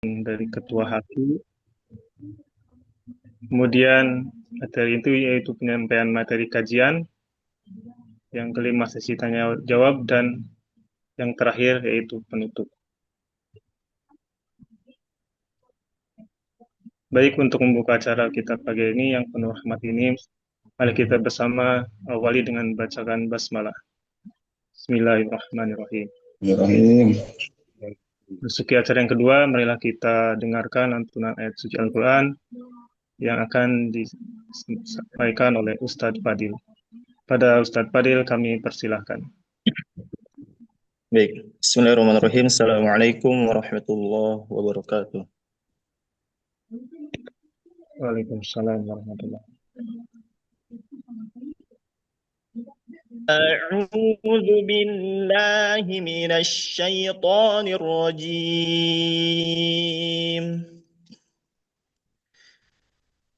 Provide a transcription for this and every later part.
dari ketua haki. Kemudian materi itu yaitu penyampaian materi kajian. Yang kelima sesi tanya jawab dan yang terakhir yaitu penutup. Baik, untuk membuka acara kita pagi ini yang penuh rahmat ini, mari kita bersama awali dengan bacaan basmalah. Bismillahirrahmanirrahim. Masuki acara yang kedua, marilah kita dengarkan lantunan ayat suci Al-Quran yang akan disampaikan oleh Ustadz Fadil. Pada Ustadz Fadil kami persilahkan. Baik, Bismillahirrahmanirrahim. Assalamualaikum warahmatullahi wabarakatuh. Waalaikumsalam warahmatullahi wabarakatuh. أعوذ بالله من الشيطان الرجيم.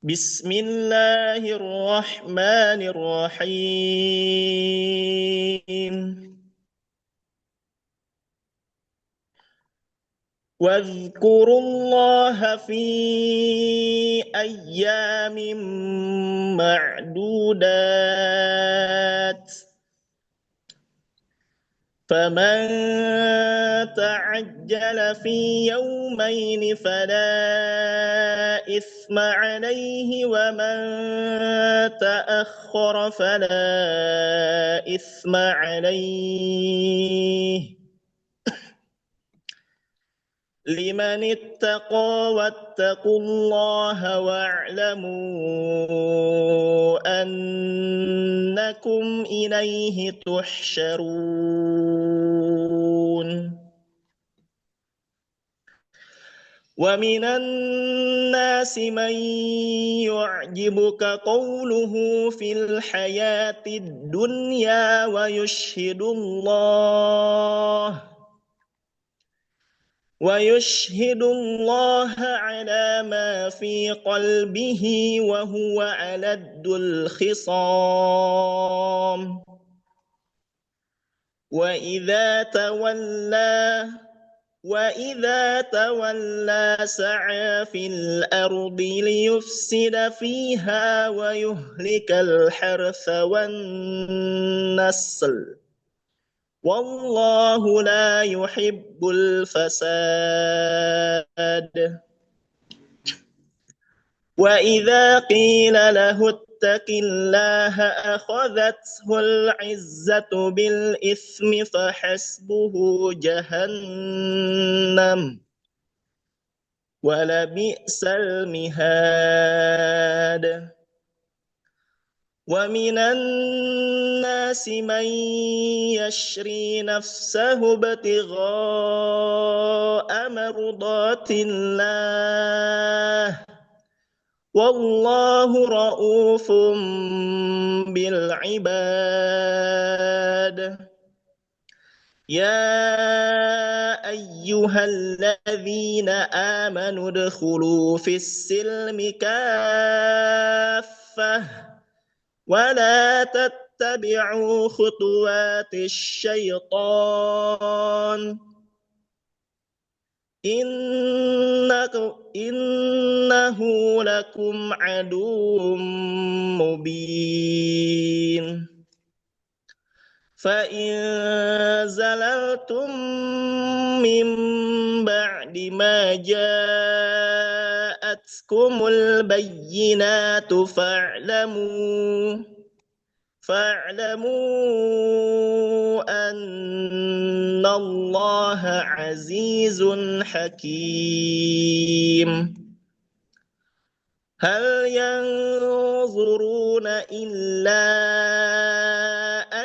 بسم الله الرحمن الرحيم. واذكروا الله في أيام معدودات فمن تعجل في يومين فلا إثم عليه ومن تأخر فلا إثم عليه لمن اتقى واتقوا الله واعلموا أنكم إليه تحشرون ومن الناس من يعجبك قوله في الحياة الدنيا ويشهد الله على ما في قلبه وهو ألد الخصام وإذا تولى سعى في الأرض ليفسد فيها ويهلك الحرث والنسل والله لا يحب الفساد وإذا قيل له اتق الله أخذته العزة بالإثم فحسبه جهنم ولبئس المهاد ومن الناس من يشري نفسه ابتغاء مرضات الله والله رؤوف بالعباد يا أيها الذين آمنوا ادخلوا في السلم كافة ولا تتبعوا خطوات الشيطان إنه لكم عدو مبين فإن زللتم من بعد ما جاءتكم البينات فاعلموا أن الله عزيز حكيم هل ينظرون إلا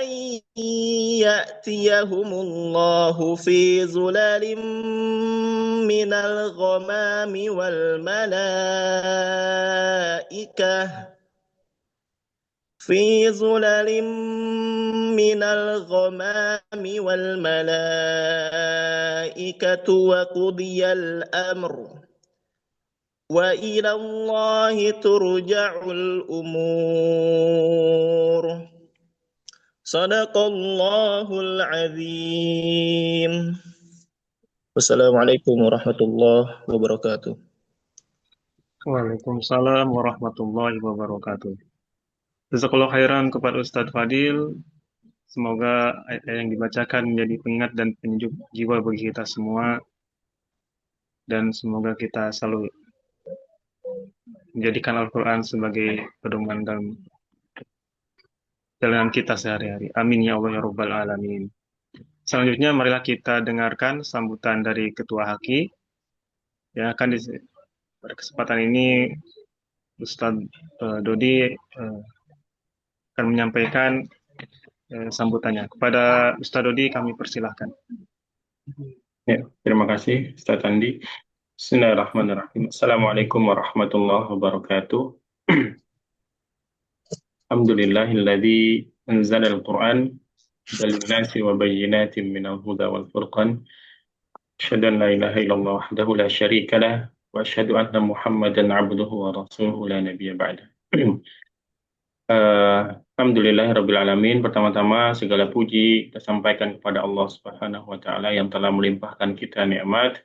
أن يأتيهم الله في ظلال من الغمام والملائكة وقضي الأمر وإلى الله ترجع الأمور صدق الله العظيم. Wassalamualaikum warahmatullahi wabarakatuh. Waalaikumsalam warahmatullahi wabarakatuh. Jazakallah khairan kepada Ustadz Fadil. Semoga ayat-ayat yang dibacakan menjadi pengingat dan penyejuk jiwa bagi kita semua. Dan semoga kita selalu menjadikan Al-Quran sebagai pedoman dalam jalanan kita sehari-hari. Amin ya Allah ya Rabbal Alamin. Selanjutnya marilah kita dengarkan sambutan dari Ketua Haki yang akan pada kesempatan ini Ustadz Dodi akan menyampaikan sambutannya. Kepada Ustadz Dodi kami persilahkan. Ya, terima kasih Ustaz Andi. Bismillahirrahmanirrahim. Assalamualaikum warahmatullahi wabarakatuh. Alhamdulillahilladzi anzala al-Qur'an lin-nasi wa bayyinatin minal huda wal furqan. Asyhadu an la ilaha illallah wahdahu la syarika lah wa asyhadu anna Muhammadan 'abduhu wa rasuluhu la nabiyya ba'da. Alhamdulillahirabbil alamin. Pertama-tama segala puji kita sampaikan kepada Allah Subhanahu wa taala yang telah melimpahkan kita nikmat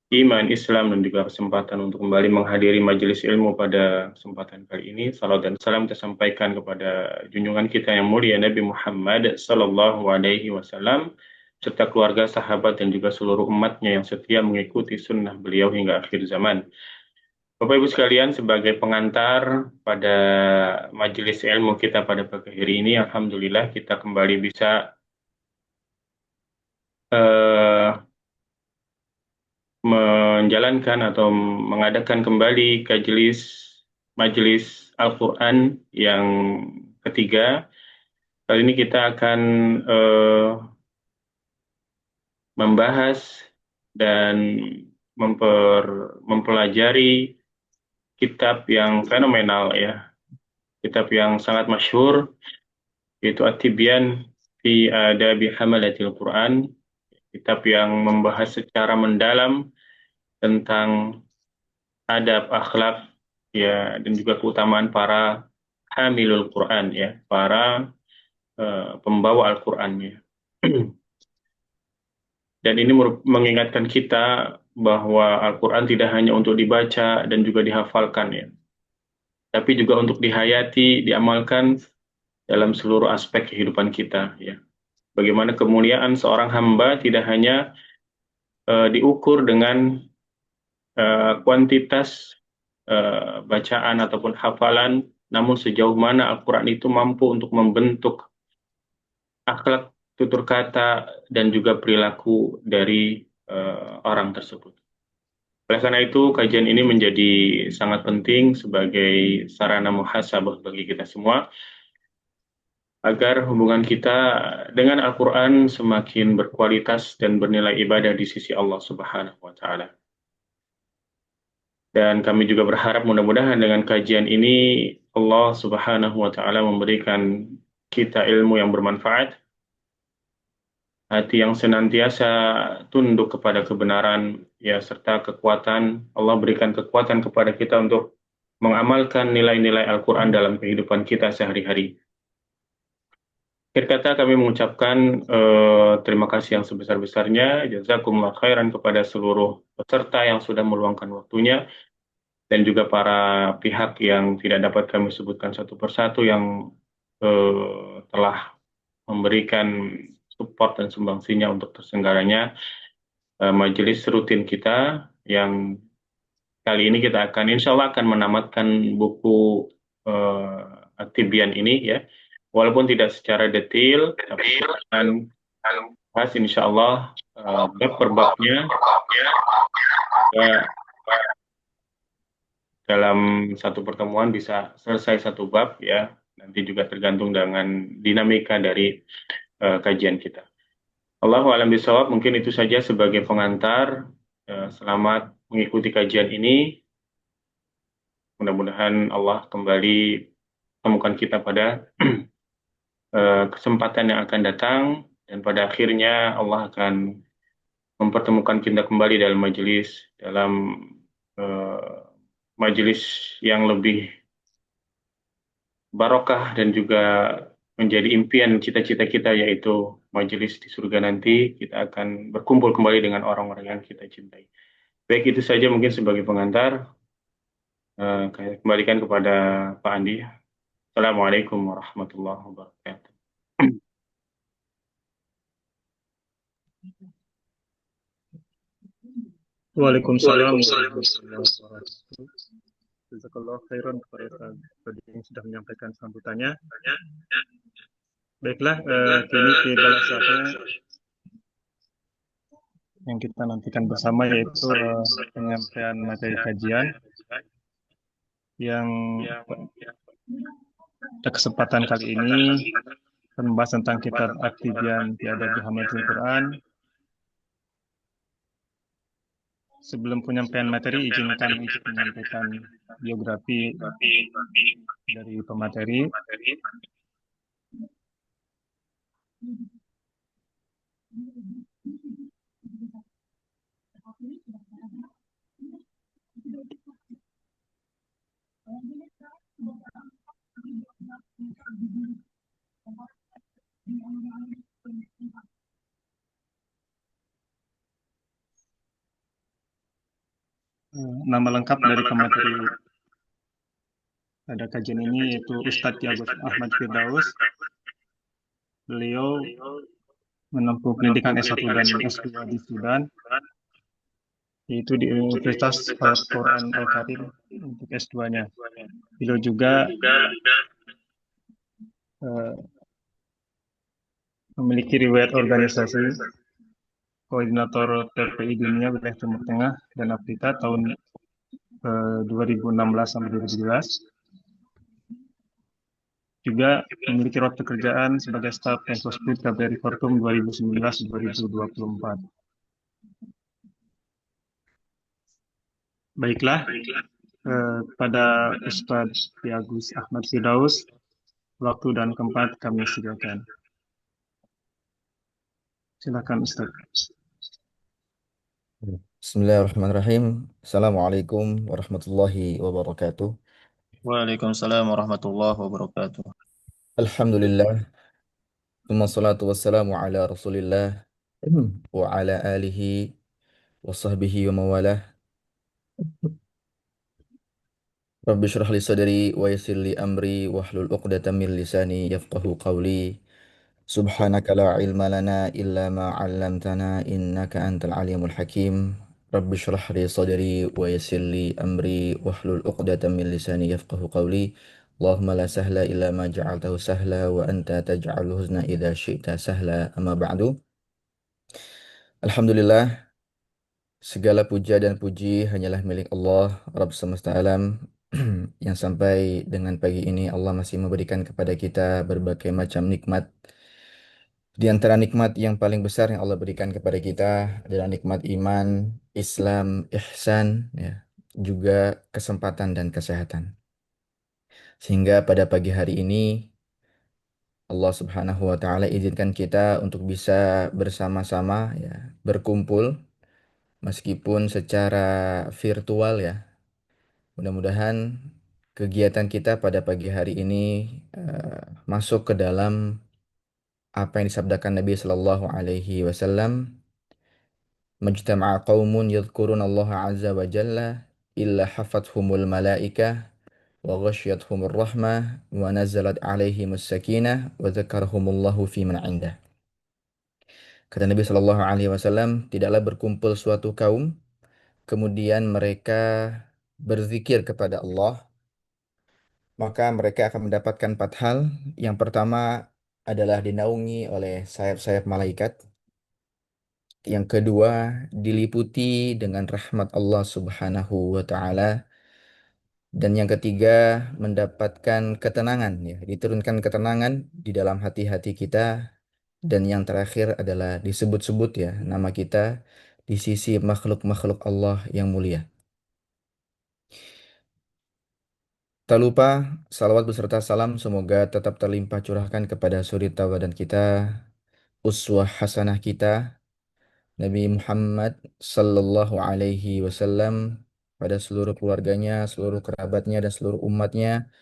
iman, Islam, dan juga kesempatan untuk kembali menghadiri majelis ilmu pada kesempatan kali ini. Salam dan salam kita sampaikan kepada junjungan kita yang mulia Nabi Muhammad Sallallahu Alaihi Wasallam serta keluarga, sahabat, dan juga seluruh umatnya yang setia mengikuti sunnah beliau hingga akhir zaman. Bapak Ibu sekalian, sebagai pengantar pada majelis ilmu kita pada pagi hari ini, alhamdulillah kita kembali bisa menjalankan atau mengadakan kembali majelis Al-Quran yang ketiga. Kali ini kita akan membahas dan mempelajari kitab yang fenomenal ya, kitab yang sangat masyhur, yaitu At-Tibyan fi Adabi Hamalatil Quran, kitab yang membahas secara mendalam tentang adab, akhlak ya, dan juga keutamaan para hamilul Quran ya, para pembawa Al-Quran ya. Dan ini mengingatkan kita bahwa Al-Quran tidak hanya untuk dibaca dan juga dihafalkan ya, tapi juga untuk dihayati, diamalkan dalam seluruh aspek kehidupan kita ya. Bagaimana kemuliaan seorang hamba tidak hanya diukur dengan kuantitas bacaan ataupun hafalan, namun sejauh mana Al-Quran itu mampu untuk membentuk akhlak, tutur kata, dan juga perilaku dari orang tersebut. Oleh karena itu, kajian ini menjadi sangat penting sebagai sarana muhasabah bagi kita semua, agar hubungan kita dengan Al-Quran semakin berkualitas dan bernilai ibadah di sisi Allah Subhanahu wa Ta'ala. Dan kami juga berharap mudah-mudahan dengan kajian ini Allah Subhanahu wa Ta'ala memberikan kita ilmu yang bermanfaat, hati yang senantiasa tunduk kepada kebenaran ya, serta kekuatan. Allah berikan kekuatan kepada kita untuk mengamalkan nilai-nilai Al-Quran dalam kehidupan kita sehari-hari. Akhir kata kami mengucapkan terima kasih yang sebesar-besarnya, jazakumullah khairan kepada seluruh peserta yang sudah meluangkan waktunya, dan juga para pihak yang tidak dapat kami sebutkan satu persatu yang telah memberikan support dan sumbangsinya untuk terselenggaranya majelis rutin kita, yang kali ini kita akan insya Allah akan menamatkan buku At-Tibyan ini ya, walaupun tidak secara detail, tapi kita akan bahas insya Allah bab per babnya ya, dalam satu pertemuan bisa selesai satu bab ya, nanti juga tergantung dengan dinamika dari kajian kita. Allahu a'lam bishawab. Mungkin itu saja sebagai pengantar. Selamat mengikuti kajian ini. Mudah-mudahan Allah kembali temukan kita pada kesempatan yang akan datang, dan pada akhirnya Allah akan mempertemukan kita kembali dalam majelis yang lebih barokah dan juga menjadi impian cita-cita kita, yaitu majelis di surga nanti, kita akan berkumpul kembali dengan orang-orang yang kita cintai. Baik, itu saja mungkin sebagai pengantar. Saya kembalikan kepada Pak Andi. Assalamualaikum warahmatullahi wabarakatuh. Waalaikumsalam warahmatullahi wabarakatuh. Jazakallah khairan kepada Ustaz tadi yang sudah menyampaikan sambutannya. Baiklah, kini tibalah saatnya yang kita nantikan bersama, yaitu penyampaian materi kajian yang pada kesempatan kali ini membahas tentang kitab At-Tibyan fi Adabi Hamalatul Quran. Sebelum penyampaian materi, izinkan untuk menyampaikan biografi dari pemateri. Nama lengkap dari pemateri pada kajian ini yaitu Ustadz Yagus Ahmad Firdaus. Beliau menempuh pendidikan S1 dan S2 di Sudan, yaitu di Universitas Al-Quran Al-Karim untuk S2-nya. Beliau juga memiliki riwayat organisasi koordinator PPI Dunia wilayah Timur Tengah dan Afrika tahun 2016 sampai 2017. Juga memiliki road pekerjaan sebagai staf Menkosput KBRI Fortum 2019-2024. Baiklah, pada Ustadz Yagus Ahmad Firdaus, waktu dan tempat kami sediakan. Silakan Ustadz. Bismillahirrahmanirrahim. Assalamualaikum warahmatullahi wabarakatuh. Waalaikumsalam warahmatullahi wabarakatuh. Alhamdulillah. Thumma salatu wassalamu ala rasulillah wa ala alihi wa sahbihi wa mawalah. Rabbi syrah li sadri wa yassir li amri wahlul uqdatam min lisani yafqahu qawli. Subhanaka la ilma lana illa ma 'allamtana innaka antal alimul hakim. Rabbi syrah li sadri wa yassir li amri wahlul 'uqdatam min lisani yafqahu qawli. Allahumma la sahla illa ma ja'altahu sahla wa anta taj'alul huzna idza syi'ta sahla. Amma ba'du. Alhamdulillah, segala puja dan puji hanyalah milik Allah Rabb semesta alam, yang sampai dengan pagi ini Allah masih memberikan kepada kita berbagai macam nikmat. Di antara nikmat yang paling besar yang Allah berikan kepada kita adalah nikmat iman, Islam, ihsan, ya, juga kesempatan dan kesehatan. Sehingga pada pagi hari ini Allah Subhanahu wa taala izinkan kita untuk bisa bersama-sama, ya, berkumpul meskipun secara virtual, ya. Mudah-mudahan kegiatan kita pada pagi hari ini masuk ke dalam apa yang disabdakan Nabi Shallallahu Alaihi Wasallam, majtama'a qaumun yadhkuruna Allah azza wa jalla illa hafathumul malaikah wa ghasyiyatuhumur rahmah wa nazalat alaihimus sakinah wa dzakarahumullahu fi man indah. Kata Nabi Shallallahu Alaihi Wasallam, tidaklah berkumpul suatu kaum kemudian mereka berzikir kepada Allah, maka mereka akan mendapatkan 4 hal. Yang pertama adalah dinaungi oleh sayap-sayap malaikat. Yang kedua, diliputi dengan rahmat Allah Subhanahu wa taala. Dan yang ketiga, mendapatkan ketenangan, ya, diturunkan ketenangan di dalam hati-hati kita. Dan yang terakhir adalah disebut-sebut, ya, nama kita di sisi makhluk-makhluk Allah yang mulia. Tak lupa salawat beserta salam semoga tetap terlimpah curahkan kepada suri tauladan kita, uswah hasanah kita, Nabi Muhammad Sallallahu Alaihi Wasallam, pada seluruh keluarganya, seluruh kerabatnya, dan seluruh umatnya,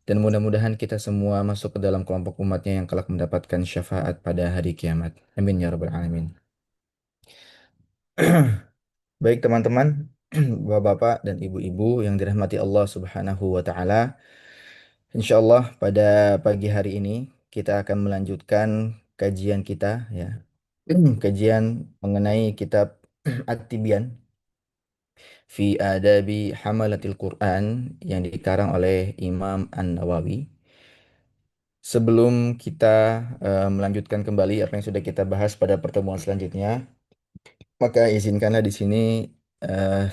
Dan mudah-mudahan kita semua masuk ke dalam kelompok umatnya yang kelak mendapatkan syafaat pada hari kiamat. Amin ya rabbal alamin. Baik teman-teman, bapak-bapak dan ibu-ibu yang dirahmati Allah Subhanahu wa taala. Insya Allah pada pagi hari ini kita akan melanjutkan kajian kita ya. Kajian mengenai kitab At-Tibyan fi Adabi Hamalatil Quran yang dikarang oleh Imam An-Nawawi. Sebelum kita melanjutkan kembali apa yang sudah kita bahas pada pertemuan selanjutnya, maka izinkanlah di sini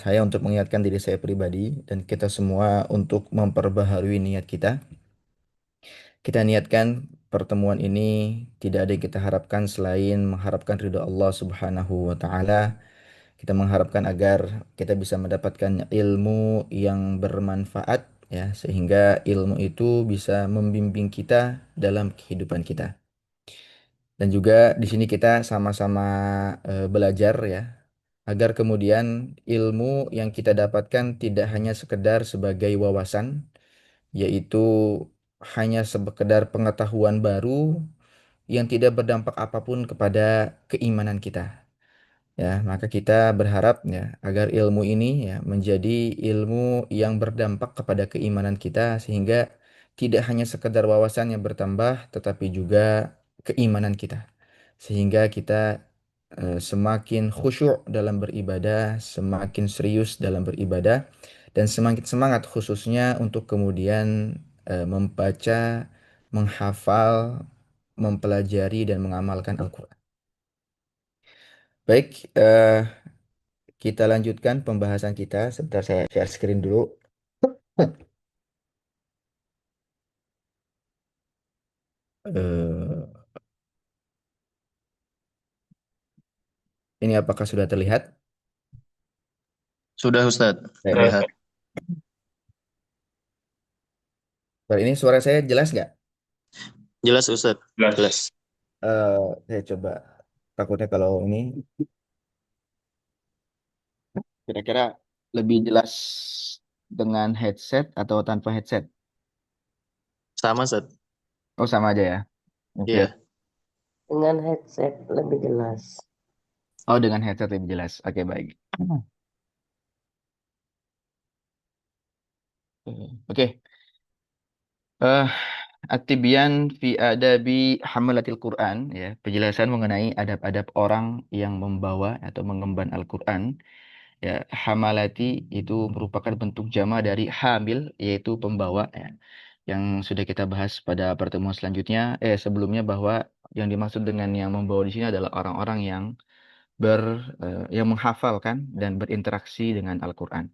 saya untuk mengingatkan diri saya pribadi dan kita semua untuk memperbaharui niat kita. Kita niatkan pertemuan ini tidak ada yang kita harapkan selain mengharapkan ridho Allah Subhanahu wa taala. Kita mengharapkan agar kita bisa mendapatkan ilmu yang bermanfaat ya, sehingga ilmu itu bisa membimbing kita dalam kehidupan kita. Dan juga di sini kita sama-sama belajar ya, agar kemudian ilmu yang kita dapatkan tidak hanya sekedar sebagai wawasan, yaitu hanya sekedar pengetahuan baru yang tidak berdampak apapun kepada keimanan kita. Ya, maka kita berharap ya agar ilmu ini ya menjadi ilmu yang berdampak kepada keimanan kita sehingga tidak hanya sekedar wawasan yang bertambah tetapi juga keimanan kita. Sehingga kita semakin khusyuk dalam beribadah, semakin serius dalam beribadah dan semakin semangat khususnya untuk kemudian membaca, menghafal, mempelajari dan mengamalkan Al-Qur'an. Baik, kita lanjutkan pembahasan kita. Sebentar saya share screen dulu. Eh, ini apakah sudah terlihat? Sudah Ustadz, Baik, baik. terlihat. Baik, ini suara saya jelas nggak? Jelas Ustadz, Jelas. jelas. Saya coba. Takutnya kalau ini kira-kira lebih jelas dengan headset atau tanpa headset? Sama Ustadz. Oh, sama aja ya. Oke. Iya. Dengan headset lebih jelas. Oh, dengan headset lebih jelas. Oke, baik. Oke. Eh, At-Tibyan fi adabi hamalatil Quran ya, penjelasan mengenai adab-adab orang yang membawa atau mengemban Al-Quran. Ya, hamalati itu merupakan bentuk jama dari hamil yaitu pembawa ya. Yang sudah kita bahas pada pertemuan selanjutnya sebelumnya bahwa yang dimaksud dengan yang membawa di sini adalah orang-orang yang yang menghafalkan dan berinteraksi dengan Al-Quran.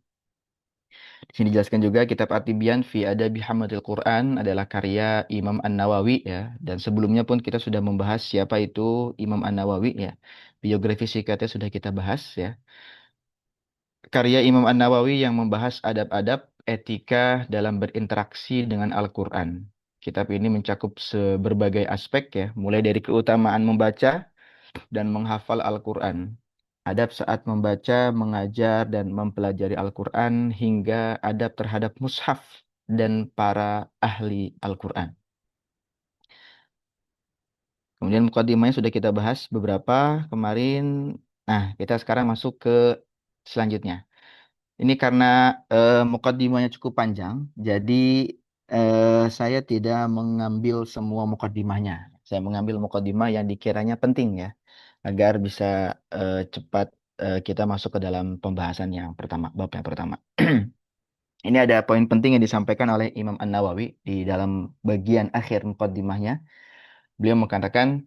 Di sini dijelaskan juga kitab At-Tibyan fi Adabi Hamadil Quran adalah karya Imam An-Nawawi ya. Dan sebelumnya pun kita sudah membahas siapa itu Imam An-Nawawi ya. Biografi singkatnya sudah kita bahas ya. Karya Imam An-Nawawi yang membahas adab-adab etika dalam berinteraksi dengan Al-Quran. Kitab ini mencakup berbagai aspek ya, mulai dari keutamaan membaca dan menghafal Al-Quran. Adab saat membaca, mengajar, dan mempelajari Al-Quran hingga adab terhadap mushaf dan para ahli Al-Quran. Kemudian mukadimahnya sudah kita bahas beberapa kemarin. Nah, kita sekarang masuk ke selanjutnya. Ini karena mukadimahnya cukup panjang, jadi saya tidak mengambil semua mukadimahnya. Saya mengambil mukadimah yang dikiranya penting ya, agar bisa cepat kita masuk ke dalam pembahasan yang pertama, bab yang pertama. Ini ada poin penting yang disampaikan oleh Imam An-Nawawi di dalam bagian akhir mukadimahnya. Beliau mengatakan,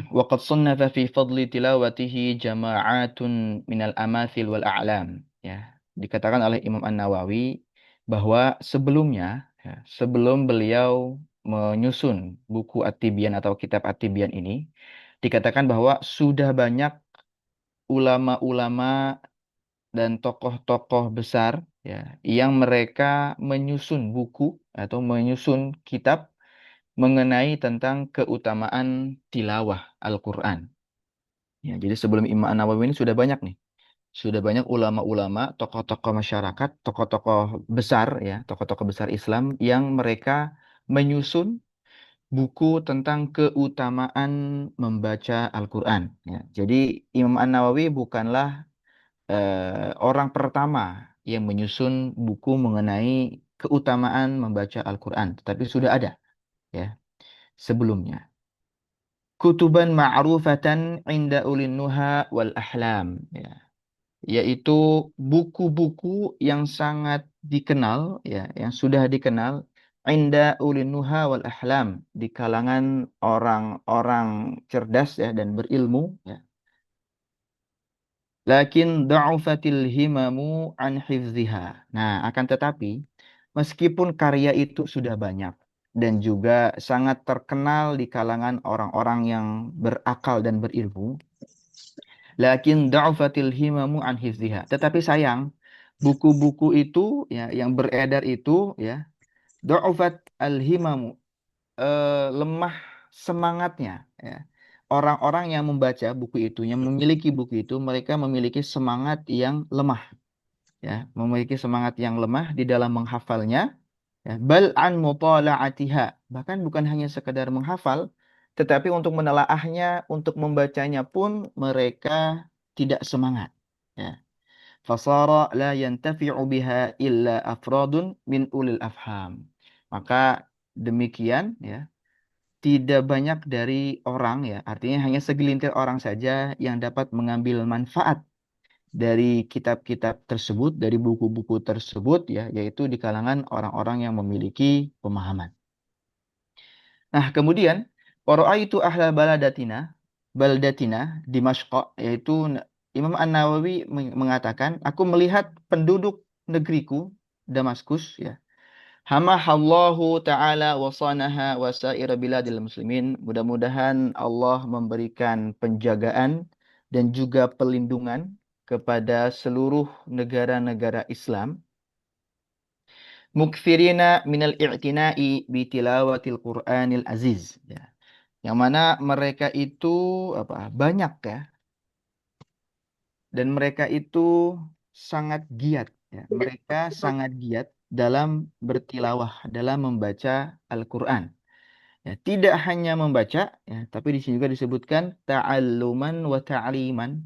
وقد صنف في فضل تلاوته جماعات من الأماثل والأعلام. Ya, dikatakan oleh Imam An-Nawawi bahwa sebelumnya, ya, sebelum beliau menyusun buku At-Tibyan atau kitab At-Tibyan ini, dikatakan bahwa sudah banyak ulama-ulama dan tokoh-tokoh besar ya yang mereka menyusun buku atau menyusun kitab mengenai tentang keutamaan tilawah Al-Quran. Ya, jadi sebelum Imam An-Nawawi ini sudah banyak nih Sudah banyak ulama-ulama, tokoh-tokoh masyarakat, tokoh-tokoh besar ya, tokoh-tokoh besar Islam yang mereka menyusun buku tentang keutamaan membaca Al-Quran. Ya. Jadi Imam An-Nawawi bukanlah orang pertama yang menyusun buku mengenai keutamaan membaca Al-Quran, tetapi sudah ada ya sebelumnya. Kutuban ma'rufatan inda ulin nuha wal ahlam. Ya. Yaitu buku-buku yang sangat dikenal ya, yang sudah dikenal inda ulin nuha wal ahlam di kalangan orang-orang cerdas ya dan berilmu ya. Lakin da'ufatil himamu an hifziha. Nah, akan tetapi meskipun karya itu sudah banyak dan juga sangat terkenal di kalangan orang-orang yang berakal dan berilmu, lakin da'ufatil himamu an hifziha. Tetapi sayang, buku-buku itu ya yang beredar itu ya, da'ufat al-himamu, lemah semangatnya ya. Orang-orang yang membaca buku itu, yang memiliki buku itu, mereka memiliki semangat yang lemah ya, memiliki semangat yang lemah di dalam menghafalnya ya, bal an mutala'atiha, bahkan bukan hanya sekedar menghafal, tetapi untuk menelaahnya, untuk membacanya pun mereka tidak semangat ya. Fasara la yantafi'u biha illa afradun min ulil afham. Maka demikian ya, tidak banyak dari orang ya, artinya hanya segelintir orang saja yang dapat mengambil manfaat dari kitab-kitab tersebut, dari buku-buku tersebut ya, yaitu di kalangan orang-orang yang memiliki pemahaman. Nah, kemudian itu ahla baldatina Dimashq, yaitu Imam An-Nawawi mengatakan, aku melihat penduduk negeriku Damaskus ya. Hamahallahu ta'ala wasanaha wasaira biladil muslimin. Mudah-mudahan Allah memberikan penjagaan dan juga pelindungan kepada seluruh negara-negara Islam. Mukthirina minal i'tina'i bitilawatil Qur'anil aziz. Ya. Yang mana mereka itu banyak ya, dan mereka itu sangat giat ya. Mereka sangat giat dalam bertilawah, dalam membaca Al-Qur'an. Ya, tidak hanya membaca ya, tapi di sini juga disebutkan ta'alluman wa ta'liman,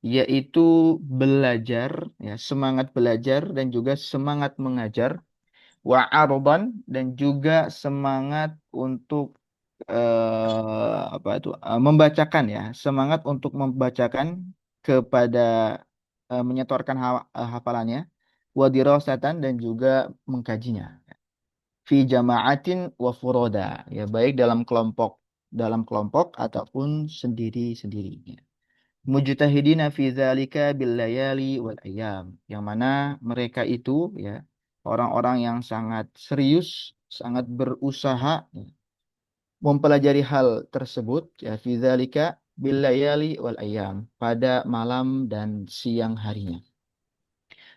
yaitu belajar ya, semangat belajar dan juga semangat mengajar, wa ardan, dan juga semangat untuk membacakan ya, semangat untuk membacakan kepada menyetorkan hafalannya, wa dirasatan, dan juga mengkajinya fi jama'atin wa furoda, ya baik dalam kelompok ataupun sendiri-sendiri. Mujtahidina fi dzalika bil layali wal ayyam, yang mana mereka itu ya orang-orang yang sangat serius, sangat berusaha ya, mempelajari hal tersebut ya, fi dzalika bil layali wal ayyam, pada malam dan siang harinya.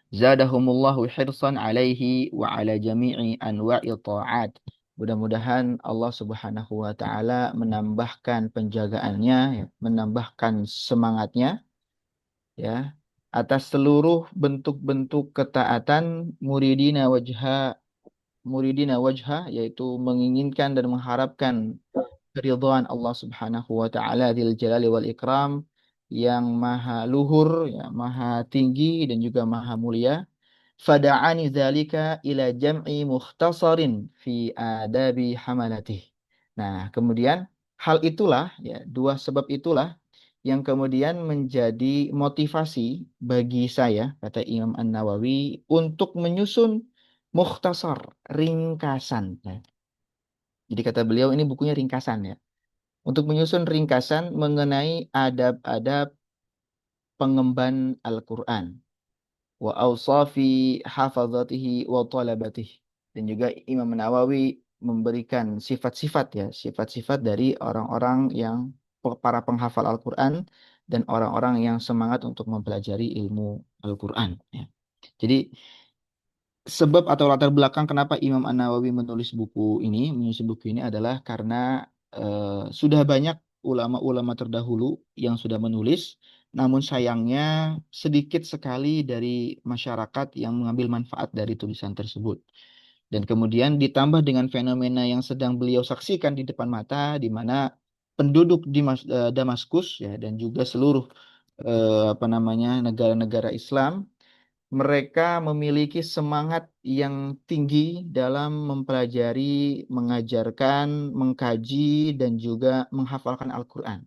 Zadahumullahu hirsan alaihi wa ala jami'i anwa'i ta'at. Mudah-mudahan Allah Subhanahu wa taala menambahkan penjagaannya ya, menambahkan semangatnya ya atas seluruh bentuk-bentuk ketaatan muridina wajha, yaitu menginginkan dan mengharapkan keridhaan Allah Subhanahu wa taala dzil jalali wal ikram, yang maha luhur ya, maha tinggi dan juga maha mulia. Fada'ani dzalika ila jam'i mukhtasarin fi adabi hamalatih. Nah, kemudian hal itulah ya, dua sebab itulah yang kemudian menjadi motivasi bagi saya, kata Imam An-Nawawi, untuk menyusun mukhtasar, ringkasan ya. Jadi kata beliau, ini bukunya ringkasan ya, untuk menyusun ringkasan mengenai adab-adab pengemban Al-Quran, wa awsafi hafazatihi wa talabatihi. Dan juga Imam Nawawi memberikan sifat-sifat ya, sifat-sifat dari orang-orang yang para penghafal Al-Quran dan orang-orang yang semangat untuk mempelajari ilmu Al-Quran ya. Jadi sebab atau latar belakang kenapa Imam An-Nawawi menulis buku ini adalah karena sudah banyak ulama-ulama terdahulu yang sudah menulis, namun sayangnya sedikit sekali dari masyarakat yang mengambil manfaat dari tulisan tersebut. Dan kemudian ditambah dengan fenomena yang sedang beliau saksikan di depan mata, di mana penduduk di Damaskus ya dan juga seluruh apa namanya negara-negara Islam, mereka memiliki semangat yang tinggi dalam mempelajari, mengajarkan, mengkaji, dan juga menghafalkan Al-Quran.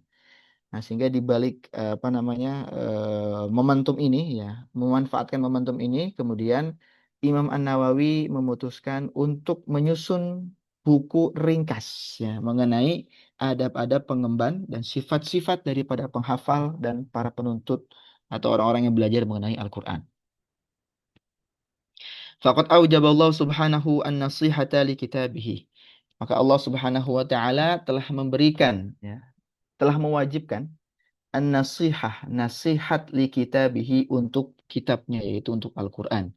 Nah, sehingga di balik apa namanya momentum ini ya, memanfaatkan momentum ini, kemudian Imam An-Nawawi memutuskan untuk menyusun buku ringkas ya mengenai adab-adab pengemban dan sifat-sifat daripada penghafal dan para penuntut atau orang-orang yang belajar mengenai Al-Quran. Faqad aujaballahu subhanahu an-nasihata li kitabihi. Maka Allah Subhanahu wa taala telah memberikan ya, telah mewajibkan an-nasihah, nasihat li kitabihi untuk kitabnya yaitu untuk Al-Qur'an.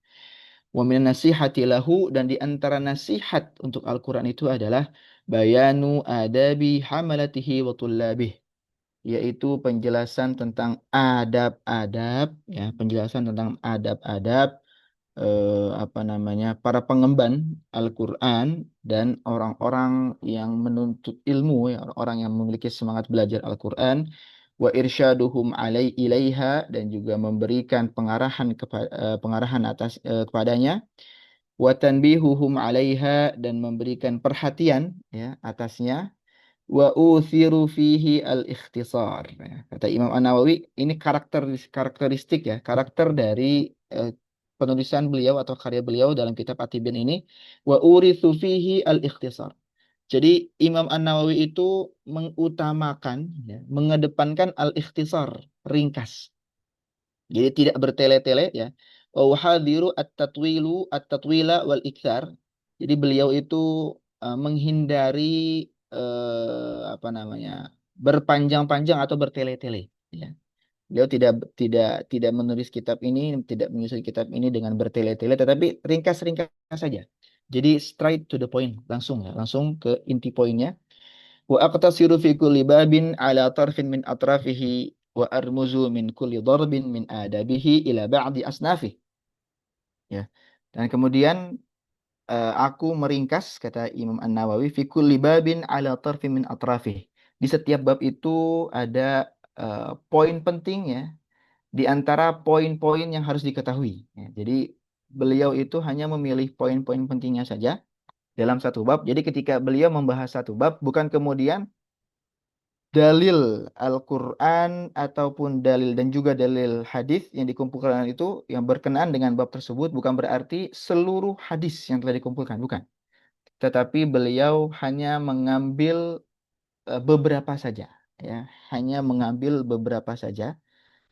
Wa min nasihati lahu dan di antara nasihat untuk Al-Qur'an itu adalah bayanu adabi hamalatihi wa tullabih, yaitu penjelasan tentang adab-adab ya, penjelasan tentang adab-adab apa namanya para pengemban Al-Qur'an dan orang-orang yang menuntut ilmu ya, orang-orang yang memiliki semangat belajar Al-Qur'an wa irsyaduhum ilaiha dan juga memberikan pengarahan pengarahan kepadanya wa tanbihuhum 'alaiha dan memberikan perhatian ya atasnya wa uthiru fihi al-ikhtisar. Ya, kata Imam An-Nawawi, ini karakteristik ya, karakter dari penulisan beliau atau karya beliau dalam kitab At-Tibyan ini, wa urithu fihi al-ikhtisar. Jadi Imam An-Nawawi itu mengutamakan, ya, mengedepankan al-ikhtisar, ringkas. Jadi tidak bertele-tele ya. Wa uhadhiru at-tatwila wal ikthar. Jadi beliau itu menghindari apa namanya? Berpanjang-panjang atau bertele-tele ya. Beliau tidak menulis kitab ini, tidak menyusun kitab ini dengan bertele-tele tetapi ringkas-ringkas saja. Jadi straight to the point, langsung ya, langsung ke inti poinnya. Wa aqtasiru fi kulli babin ala tarfin min atrafihi wa armuzu min kulli darbin min adabihi ila ba'di asnafi. Ya. Dan kemudian aku meringkas kata Imam An-Nawawi fi kulli babin ala tarfin min atrafih. Di setiap bab itu ada poin penting ya di antara poin-poin yang harus diketahui. Ya, jadi beliau itu hanya memilih poin-poin pentingnya saja dalam satu bab. Jadi ketika beliau membahas satu bab bukan kemudian dalil Al-Quran ataupun dalil dan juga dalil hadis yang dikumpulkan itu yang berkenaan dengan bab tersebut bukan berarti seluruh hadis yang telah dikumpulkan, bukan. Tetapi beliau hanya mengambil beberapa saja, ya, hanya mengambil beberapa saja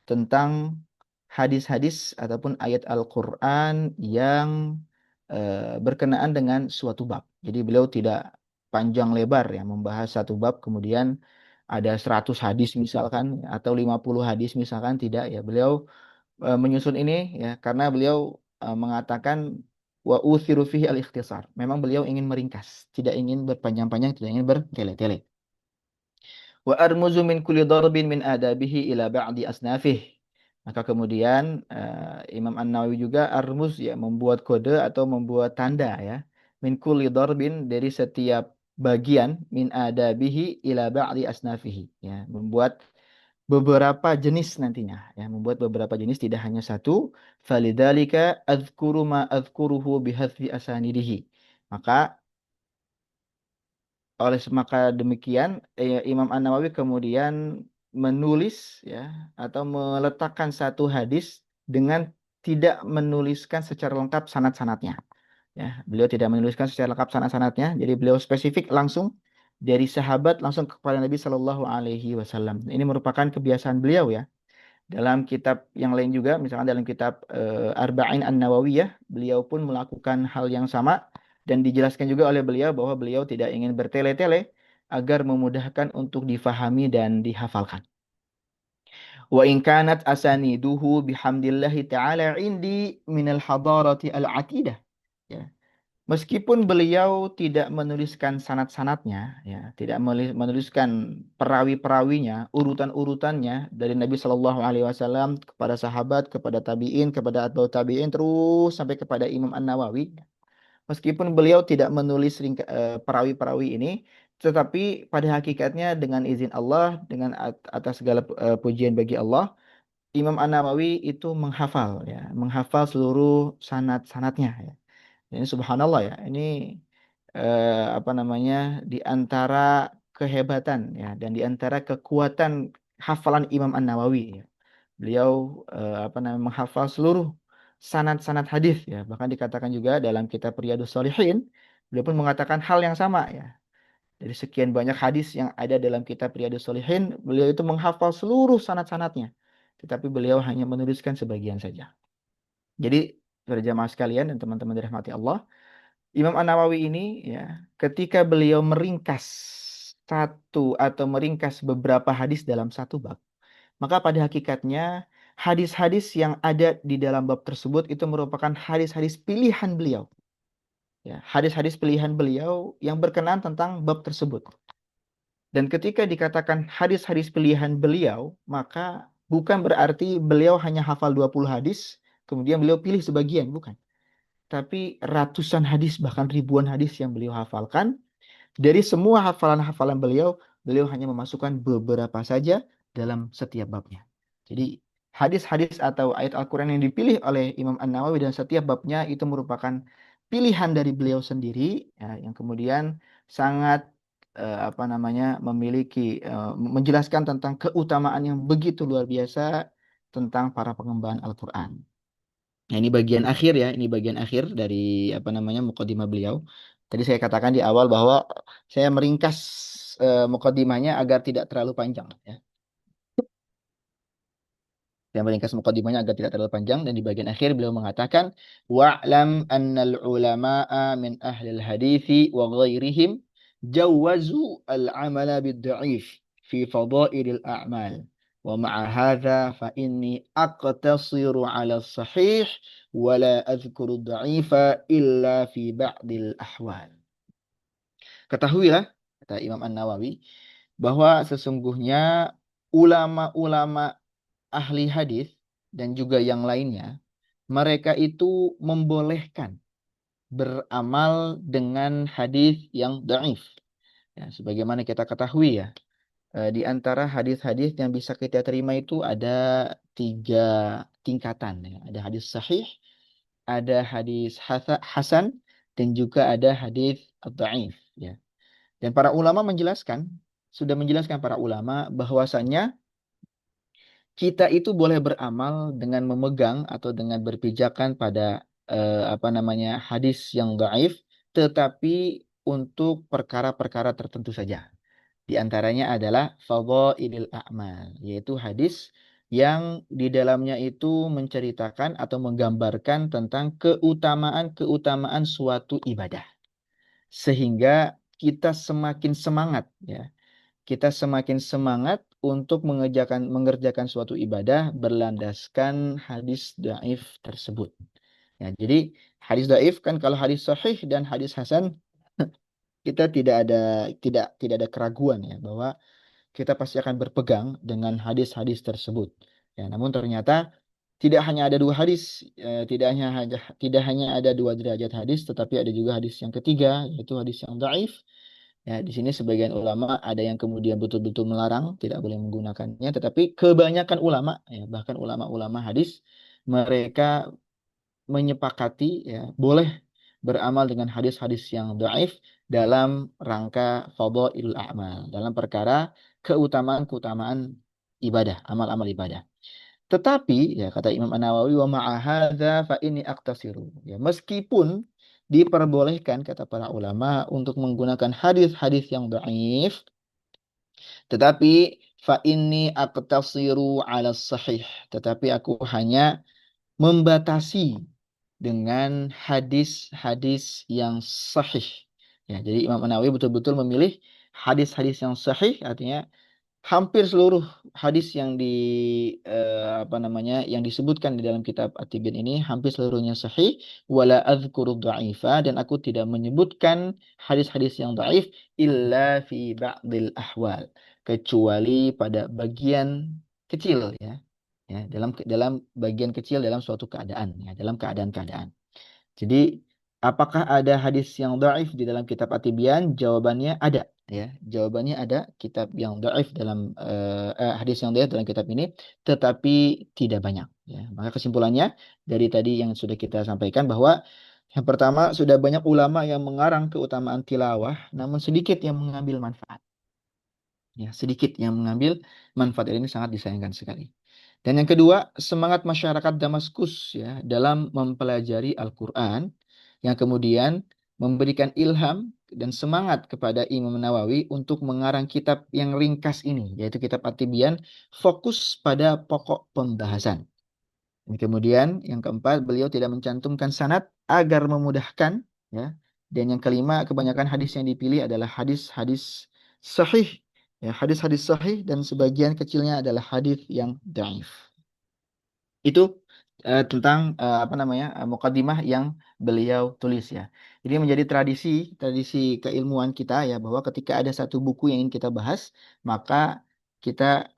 tentang hadis-hadis ataupun ayat Al-Quran yang berkenaan dengan suatu bab. Jadi beliau tidak panjang lebar ya membahas satu bab kemudian ada 100 hadis misalkan atau 50 hadis misalkan tidak ya. Beliau menyusun ini ya karena beliau mengatakan wa uthiru fihi al-ikhtisar. Memang beliau ingin meringkas, tidak ingin berpanjang-panjang, tidak ingin bertele-tele. Wa armuzu min kulli darbin min adabihi ila ba'di asnafih. Maka kemudian Imam An-Nawawi juga armuz ya membuat kode atau membuat tanda ya min kulli darbin dari setiap bagian min adabihi ila ba'di asnafihi ya membuat beberapa jenis nantinya ya membuat beberapa jenis tidak hanya satu falidzalika adzkuru ma adzkuruhu bihadfi asanidihi maka maka demikian Imam An-Nawawi kemudian menulis ya atau meletakkan satu hadis dengan tidak menuliskan secara lengkap sanad-sanadnya. Ya, beliau tidak menuliskan secara lengkap sanad-sanadnya, jadi beliau spesifik langsung dari sahabat langsung kepada Nabi Shallallahu Alaihi Wasallam. Ini merupakan kebiasaan beliau ya. Dalam kitab yang lain juga, misalkan dalam kitab Arba'in An-Nawawiyah, beliau pun melakukan hal yang sama dan dijelaskan juga oleh beliau bahwa beliau tidak ingin bertele-tele agar memudahkan untuk difahami dan dihafalkan. Wa in kanat asaniduhu bihamdillahi ta'ala indi minal hadarati al-atidah. Ya. Meskipun beliau tidak menuliskan sanad-sanadnya, ya, tidak menuliskan perawi-perawinya, urutan-urutannya dari Nabi Shallallahu Alaihi Wasallam kepada sahabat, kepada tabiin, kepada atba'ut tabiin, terus sampai kepada Imam An-Nawawi. Meskipun beliau tidak menulis perawi-perawi ini, tetapi pada hakikatnya dengan izin Allah, dengan atas segala pujian bagi Allah, Imam An-Nawawi itu menghafal, ya, menghafal seluruh sanad-sanadnya. Ya. Ini subhanallah ya. Ini apa namanya, di antara kehebatan ya dan di antara kekuatan hafalan Imam An-Nawawi ya. Beliau apa namanya, menghafal seluruh sanad-sanad hadis ya. Bahkan dikatakan juga dalam kitab Riyadhus Shalihin, beliau pun mengatakan hal yang sama ya. Dari sekian banyak hadis yang ada dalam kitab Riyadhus Shalihin, beliau itu menghafal seluruh sanad-sanadnya. Tetapi beliau hanya menuliskan sebagian saja. Jadi, para jamaah sekalian dan teman-teman dirahmati Allah, Imam An-Nawawi ini ya, ketika beliau meringkas satu atau meringkas beberapa hadis dalam satu bab, maka pada hakikatnya hadis-hadis yang ada di dalam bab tersebut itu merupakan hadis-hadis pilihan beliau. Ya, hadis-hadis pilihan beliau yang berkenaan tentang bab tersebut. Dan ketika dikatakan hadis-hadis pilihan beliau, maka bukan berarti beliau hanya hafal 20 hadis, kemudian beliau pilih sebagian, bukan. Tapi ratusan hadis, bahkan ribuan hadis yang beliau hafalkan. Dari semua hafalan-hafalan beliau, beliau hanya memasukkan beberapa saja dalam setiap babnya. Jadi hadis-hadis atau ayat Al-Quran yang dipilih oleh Imam An-Nawawi dan setiap babnya itu merupakan pilihan dari beliau sendiri, ya, yang kemudian sangat apa namanya, memiliki menjelaskan tentang keutamaan yang begitu luar biasa tentang para pengembangan Al-Quran. Nah, ini bagian akhir ya, ini bagian akhir dari apa namanya mukadimah beliau. Tadi saya katakan di awal bahwa saya meringkas mukadimahnya agar tidak terlalu panjang ya. Saya meringkas mukadimahnya agar tidak terlalu panjang dan di bagian akhir beliau mengatakan wa'lam annal ulama'a min ahli al-hadithi wa ghairihim jawazu al-amala bid-da'if fi fadailil a'mal. ومع هذا فإني أقتصر على الصحيح ولا أذكر الضعيف إلا في بعض الأحوال. Ketahuilah, kata Imam An-Nawawi, bahwa sesungguhnya ulama-ulama ahli hadis dan juga yang lainnya, mereka itu membolehkan beramal dengan hadis yang dhaif. Ya, sebagaimana kita ketahui ya, di antara hadis-hadis yang bisa kita terima itu ada 3 tingkatan ya. Ada hadis sahih, ada hadis hasan, dan juga ada hadis dhaif ya. Dan para ulama sudah menjelaskan para ulama bahwasannya kita itu boleh beramal dengan memegang atau dengan berpijakan pada apa namanya hadis yang dhaif, tetapi untuk perkara-perkara tertentu saja. Di antaranya adalah fadhailil a'mal, yaitu hadis yang di dalamnya itu menceritakan atau menggambarkan tentang keutamaan-keutamaan suatu ibadah. Sehingga kita semakin semangat ya. Kita semakin semangat untuk mengerjakan suatu ibadah berlandaskan hadis dhaif tersebut. Ya, jadi hadis dhaif kan, kalau hadis sahih dan hadis hasan kita tidak ada keraguan ya bahwa kita pasti akan berpegang dengan hadis-hadis tersebut. Ya, namun ternyata tidak hanya ada 2 hadis, tidak hanya ada 2 derajat hadis, tetapi ada juga hadis yang ketiga, yaitu hadis yang dhaif. Ya, di sini sebagian ulama ada yang kemudian betul-betul melarang, tidak boleh menggunakannya, tetapi kebanyakan ulama, ya, bahkan ulama-ulama hadis, mereka menyepakati ya boleh beramal dengan hadis-hadis yang dhaif dalam rangka fadhailul a'mal, dalam perkara keutamaan-keutamaan ibadah, amal-amal ibadah. Tetapi ya kata Imam An-Nawawi wa ma'a hadza fa inni aqtasiru. Ya, meskipun diperbolehkan kata para ulama untuk menggunakan hadis-hadis yang dhaif, tetapi fa inni aqtasiru 'ala sahih, tetapi aku hanya membatasi dengan hadis-hadis yang sahih. Ya, jadi Imam An-Nawawi betul-betul memilih hadis-hadis yang sahih, artinya hampir seluruh hadis yang yang disebutkan di dalam kitab At-Tibyan ini hampir seluruhnya sahih wala adzkuru dha'ifa, dan aku tidak menyebutkan hadis-hadis yang dhaif illa fi ba'dil ahwal, kecuali pada bagian kecil, ya, dalam bagian kecil dalam suatu keadaan, ya, dalam keadaan-keadaan. Jadi, apakah ada hadis yang dhaif di dalam kitab At-Tibyan? Jawabannya ada, ya. Jawabannya ada kitab yang dhaif hadis yang dhaif dalam kitab ini, tetapi tidak banyak, ya. Maka kesimpulannya dari tadi yang sudah kita sampaikan bahwa yang pertama, sudah banyak ulama yang mengarang keutamaan tilawah, namun sedikit yang mengambil manfaat. Ya, sedikit yang mengambil manfaat. Ini sangat disayangkan sekali. Dan yang kedua, semangat masyarakat Damaskus, ya, dalam mempelajari Al-Quran, yang kemudian memberikan ilham dan semangat kepada Imam Nawawi untuk mengarang kitab yang ringkas ini, yaitu kitab At-Tibyan, fokus pada pokok pembahasan. Dan kemudian yang keempat, beliau tidak mencantumkan sanad agar memudahkan, ya. Dan yang kelima, kebanyakan hadis yang dipilih adalah hadis-hadis sahih, ya, hadis-hadis sahih, dan sebagian kecilnya adalah hadis yang dhaif. Itu tentang mukadimah yang beliau tulis, ya. Ini menjadi tradisi keilmuan kita, ya, bahwa ketika ada satu buku yang ingin kita bahas, maka kita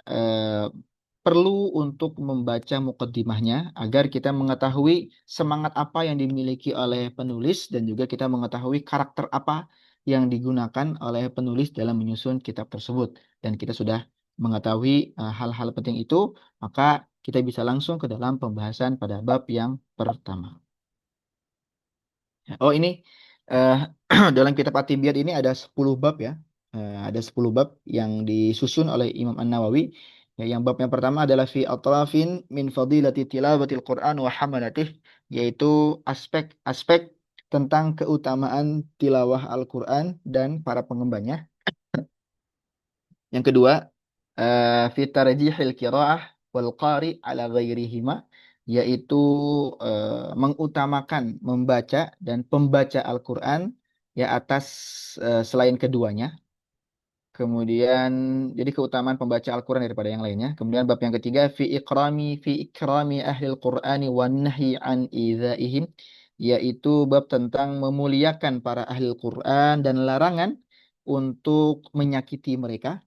perlu untuk membaca mukadimahnya agar kita mengetahui semangat apa yang dimiliki oleh penulis, dan juga kita mengetahui karakter apa yang digunakan oleh penulis dalam menyusun kitab tersebut. Dan kita sudah mengetahui hal-hal penting itu, maka kita bisa langsung ke dalam pembahasan pada bab yang pertama. Oh, ini dalam kitab At-Tibyan ini ada 10 bab, ya. Ada 10 bab yang disusun oleh Imam An-Nawawi. Ya, yang bab yang pertama adalah fi atrafin min fadilati tilawatil Quran wa hamalatih, yaitu aspek-aspek tentang keutamaan tilawah Al-Quran dan para pengembannya. Yang kedua, fi tarjihil qiraah wal qari ala ghairihima, yaitu mengutamakan membaca dan pembaca Al-Quran, ya, atas selain keduanya. Kemudian, jadi keutamaan pembaca Al-Quran daripada yang lainnya. Kemudian bab yang ketiga, fi ikrami ahlil Qur'ani wa nahyi an idzaihim, yaitu bab tentang memuliakan para ahli Quran dan larangan untuk menyakiti mereka.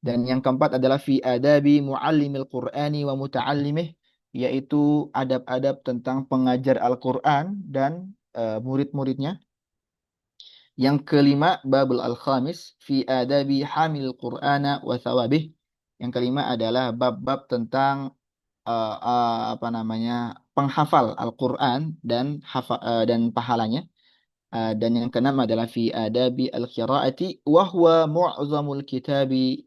Dan yang keempat adalah fi adabi muallimil Qur'ani wa muta'allimih, yaitu adab-adab tentang pengajar Al-Quran dan murid-muridnya. Yang kelima, babul al-khamis fi adabi hamil Qur'ana wa thawabih. Yang kelima adalah bab-bab tentang penghafal Al-Quran dan pahalanya. Dan yang keenam adalah fi adabi al-qiraati wa huwa mu'zamul kitabi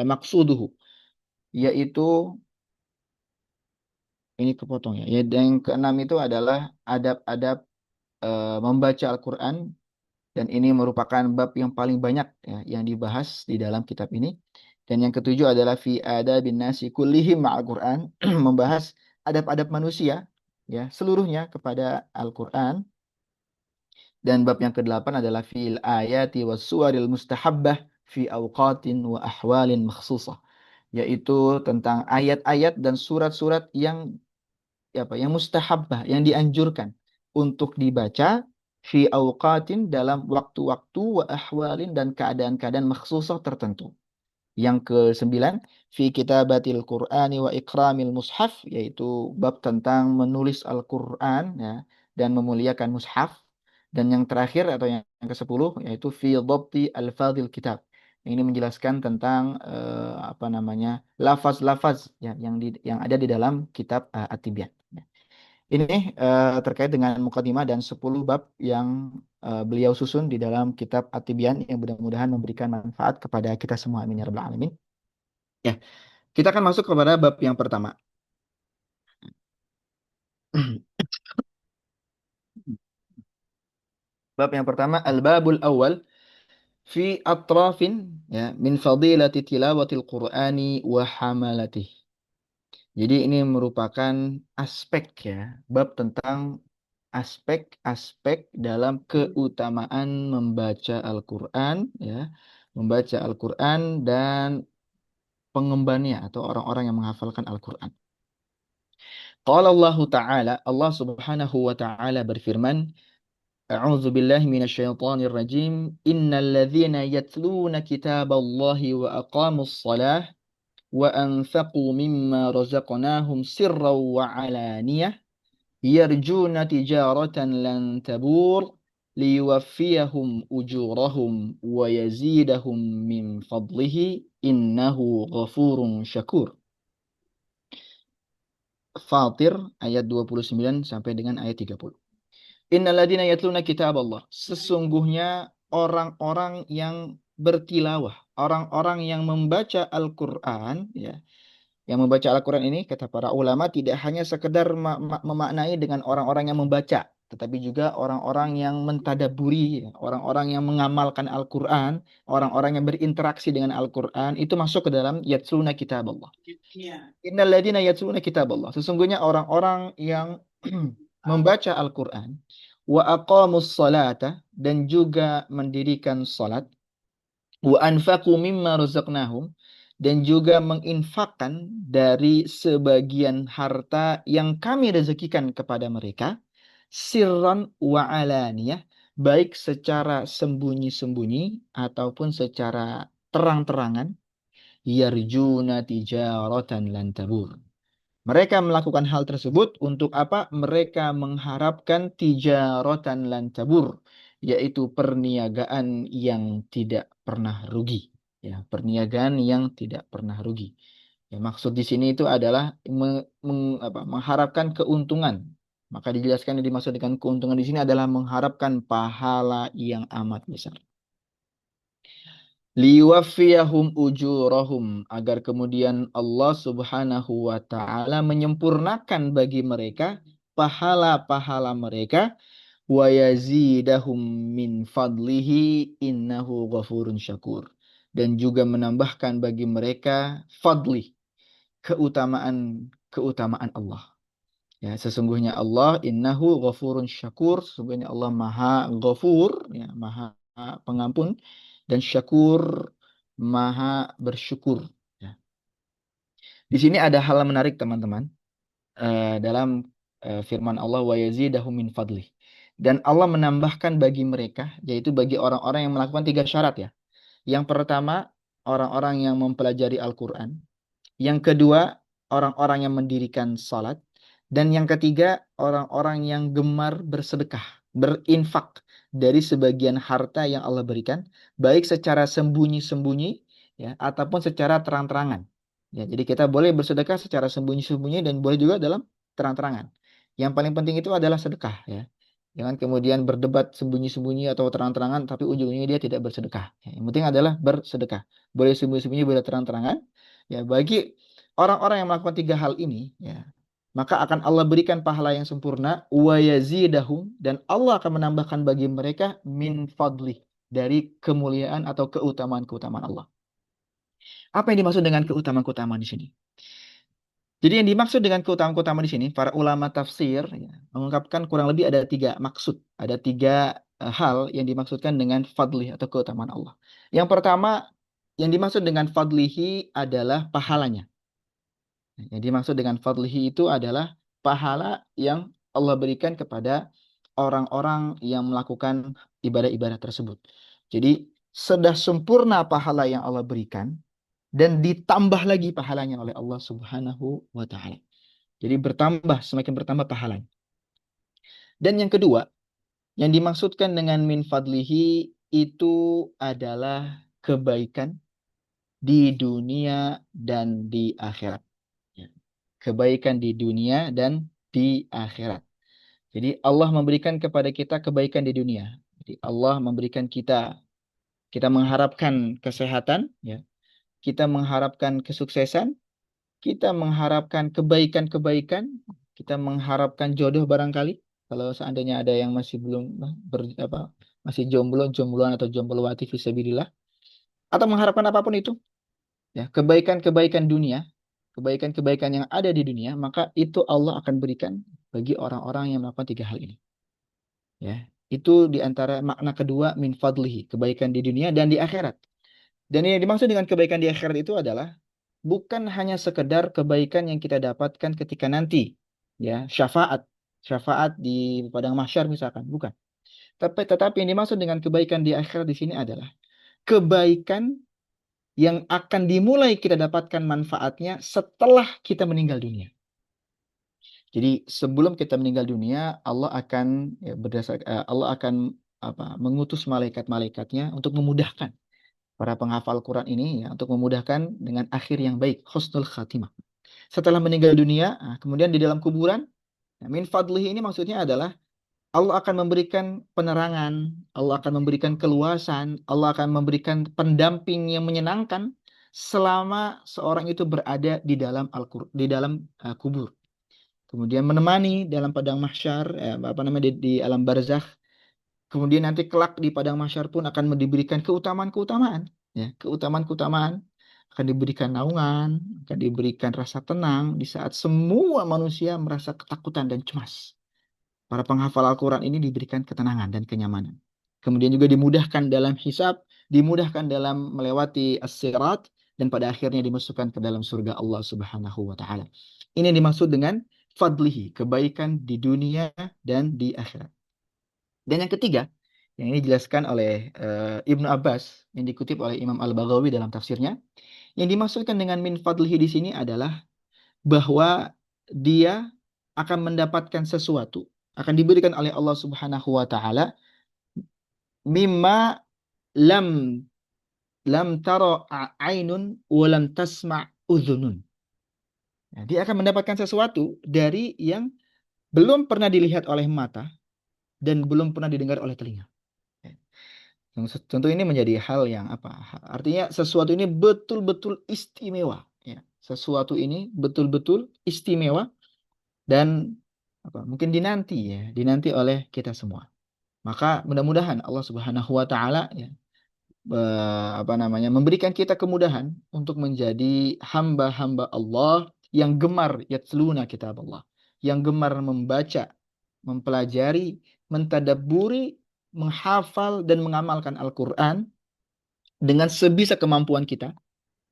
maqsuduhu, yaitu ini kepotong, ya. Dan yang keenam itu adalah adab-adab membaca Al-Quran, dan ini merupakan bab yang paling banyak, ya, yang dibahas di dalam kitab ini. Dan yang ketujuh adalah fi adabin nasi kullihim ma'al Quran, membahas adab-adab manusia, ya, seluruhnya kepada Al-Quran. Dan bab yang kedelapan adalah fil ayati was suwaril mustahabbah fi awqatin wa ahwalin makhsusah, yaitu tentang ayat-ayat dan surat-surat yang yang mustahabbah, yang dianjurkan untuk dibaca, fi awqatin, dalam waktu-waktu, wa ahwalin, dan keadaan-keadaan makhsusah tertentu. Yang ke-9, fi kitabatil Qur'ani wa ikramil mushaf, yaitu bab tentang menulis Al-Qur'an, ya, dan memuliakan mushaf. Dan yang terakhir atau yang ke-10, yaitu fi dhabti al-fadhil kitab. Ini menjelaskan tentang lafaz-lafaz, ya, yang ada di dalam kitab At-Tibyan. Ini terkait dengan mukadimah dan 10 bab yang beliau susun di dalam kitab At-Tibyan, yang mudah-mudahan memberikan manfaat kepada kita semua. Amin ya rabbal alamin. Ya, kita akan masuk kepada bab yang pertama. Bab yang pertama, al-babul awal fi atrafin, ya, min fadilati tilawatil Qur'ani wa hamalatih. Jadi ini merupakan aspek, ya, bab tentang aspek-aspek dalam keutamaan membaca Al-Quran, ya, membaca Al-Quran dan pengembannya atau orang-orang yang menghafalkan Al-Quran. Qala Allah Ta'ala, Allah Subhanahu wa Ta'ala berfirman, A'udzu billahi minasyaitonir rajim, innal ladzina yatluna kitaballahi wa aqamus shalah wa anfaqu mimma razaqnahum sirran wa alaniyah yarjuna tijaratan lan tabur liyuwaffiyahum ujurahum wa yazidahum min fadlihi innahu ghafurun syakur. Fatir ayat 29 sampai dengan ayat 30. Innalladzina yatluna kitab Allah. Sesungguhnya orang-orang yang bertilawah, orang-orang yang membaca Al-Quran, ya, yang membaca Al-Quran ini, kata para ulama, tidak hanya sekedar memaknai dengan orang-orang yang membaca, tetapi juga orang-orang yang mentadaburi, ya, orang-orang yang mengamalkan Al-Quran, orang-orang yang berinteraksi dengan Al-Quran, itu masuk ke dalam yatluna kitab Allah. Innalladzina yatluna kitab Allah. Sesungguhnya orang-orang yang membaca Al-Quran, wa aqamus salata, dan juga mendirikan salat, wa anfaqu mimma razaqnahum, dan juga menginfakkan dari sebagian harta yang kami rezekikan kepada mereka, sirran wa alaniyah, baik secara sembunyi-sembunyi ataupun secara terang-terangan, yarjuna tijaratan lan tabur. Mereka melakukan hal tersebut untuk apa? Mereka mengharapkan tijaratan lan tabur, yaitu perniagaan yang tidak pernah rugi. Ya, perniagaan yang tidak pernah rugi. Ya, maksud di sini itu adalah mengharapkan keuntungan. Maka dijelaskan yang dimaksud dengan keuntungan di sini adalah mengharapkan pahala yang amat besar. Liwafiyahum ujurahum, agar kemudian Allah Subhanahu wa Ta'ala menyempurnakan bagi mereka pahala-pahala mereka, wa yazidahum min fadlihi innahu ghafurun syakur, dan juga menambahkan bagi mereka fadli, keutamaan Allah. Ya, sesungguhnya Allah innahu ghafurun syakur, sesungguhnya Allah Maha Ghafur, ya, Maha Pengampun, dan Syakur, Maha bersyukur. Ya. Di sini ada hal menarik teman-teman, dalam firman Allah wa yazidahum min fadlih. Dan Allah menambahkan bagi mereka, yaitu bagi orang-orang yang melakukan 3 syarat, ya. Yang pertama, orang-orang yang mempelajari Al-Quran. Yang kedua, orang-orang yang mendirikan salat. Dan yang ketiga, orang-orang yang gemar bersedekah, berinfak dari sebagian harta yang Allah berikan, baik secara sembunyi-sembunyi, ya, ataupun secara terang-terangan. Ya, jadi kita boleh bersedekah secara sembunyi-sembunyi dan boleh juga dalam terang-terangan. Yang paling penting itu adalah sedekah, ya. Jangan kemudian berdebat sembunyi-sembunyi atau terang-terangan, tapi ujungnya dia tidak bersedekah. Ya, yang penting adalah bersedekah. Boleh sembunyi-sembunyi, boleh terang-terangan. Ya, bagi orang-orang yang melakukan 3 hal ini, ya, maka akan Allah berikan pahala yang sempurna, wa yazidahum, dan Allah akan menambahkan bagi mereka min fadlih, dari kemuliaan atau keutamaan-keutamaan Allah. Apa yang dimaksud dengan keutamaan-keutamaan di sini? Jadi yang dimaksud dengan keutamaan-keutamaan di sini, para ulama tafsir, ya, mengungkapkan kurang lebih ada 3 maksud, ada 3 hal yang dimaksudkan dengan fadlih atau keutamaan Allah. Yang pertama, yang dimaksud dengan fadlihi adalah pahalanya. Yang dimaksud dengan fadlihi itu adalah pahala yang Allah berikan kepada orang-orang yang melakukan ibadah-ibadah tersebut. Jadi sudah sempurna pahala yang Allah berikan dan ditambah lagi pahalanya oleh Allah Subhanahu wa Ta'ala. Jadi bertambah, semakin bertambah pahalanya. Dan yang kedua, yang dimaksudkan dengan min fadlihi itu adalah kebaikan di dunia dan di akhirat. Kebaikan di dunia dan di akhirat. Jadi Allah memberikan kepada kita kebaikan di dunia. Jadi Allah memberikan kita mengharapkan kesehatan, ya. Kita mengharapkan kesuksesan, kita mengharapkan kebaikan-kebaikan, kita mengharapkan jodoh barangkali. Kalau seandainya ada yang masih belum masih jombloan atau jomblowati fisabilillah, atau mengharapkan apapun itu, ya, kebaikan-kebaikan dunia, kebaikan-kebaikan yang ada di dunia, maka itu Allah akan berikan bagi orang-orang yang melakukan 3 hal ini. Ya, itu di antara makna kedua min fadlihi, kebaikan di dunia dan di akhirat. Dan yang dimaksud dengan kebaikan di akhirat itu adalah bukan hanya sekedar kebaikan yang kita dapatkan ketika nanti, ya, syafaat di padang mahsyar misalkan, bukan. Tetapi yang dimaksud dengan kebaikan di akhirat di sini adalah kebaikan yang akan dimulai kita dapatkan manfaatnya setelah kita meninggal dunia. Jadi sebelum kita meninggal dunia, Allah akan ya, Allah akan mengutus malaikat-malaikatnya untuk memudahkan para penghafal Quran ini ya, untuk memudahkan dengan akhir yang baik, husnul khatimah. Setelah meninggal dunia, kemudian di dalam kuburan, min fadlihi ini maksudnya adalah Allah akan memberikan penerangan, Allah akan memberikan keluasan, Allah akan memberikan pendamping yang menyenangkan selama seorang itu berada di dalam kubur. Kemudian menemani dalam padang mahsyar, di alam barzakh. Kemudian nanti kelak di padang mahsyar pun akan diberikan keutamaan-keutamaan, ya, keutamaan-keutamaan, akan diberikan naungan, akan diberikan rasa tenang di saat semua manusia merasa ketakutan dan cemas. Para penghafal Al-Quran ini diberikan ketenangan dan kenyamanan. Kemudian juga dimudahkan dalam hisab, dimudahkan dalam melewati as-sirat, dan pada akhirnya dimasukkan ke dalam surga Allah Subhanahu wa Ta'ala. Ini dimaksud dengan fadlihi, kebaikan di dunia dan di akhirat. Dan yang ketiga, yang ini dijelaskan oleh Ibnu Abbas, yang dikutip oleh Imam Al-Baghawi dalam tafsirnya, yang dimaksudkan dengan min fadlihi di sini adalah bahwa dia akan mendapatkan sesuatu, akan diberikan oleh Allah Subhanahu wa Ta'ala mimma lam tara ainun wa lam tasma' udhunun. Nah, dia akan mendapatkan sesuatu dari yang belum pernah dilihat oleh mata dan belum pernah didengar oleh telinga. Tentu ini menjadi hal yang artinya sesuatu ini betul-betul istimewa, ya. Sesuatu ini betul-betul istimewa dan mungkin dinanti oleh kita semua. Maka mudah-mudahan Allah Subhanahu wa Ta'ala ya, memberikan kita kemudahan untuk menjadi hamba-hamba Allah yang gemar yatluna kitab Allah, yang gemar membaca, mempelajari, mentadabburi, menghafal dan mengamalkan Al-Qur'an dengan sebisa kemampuan kita.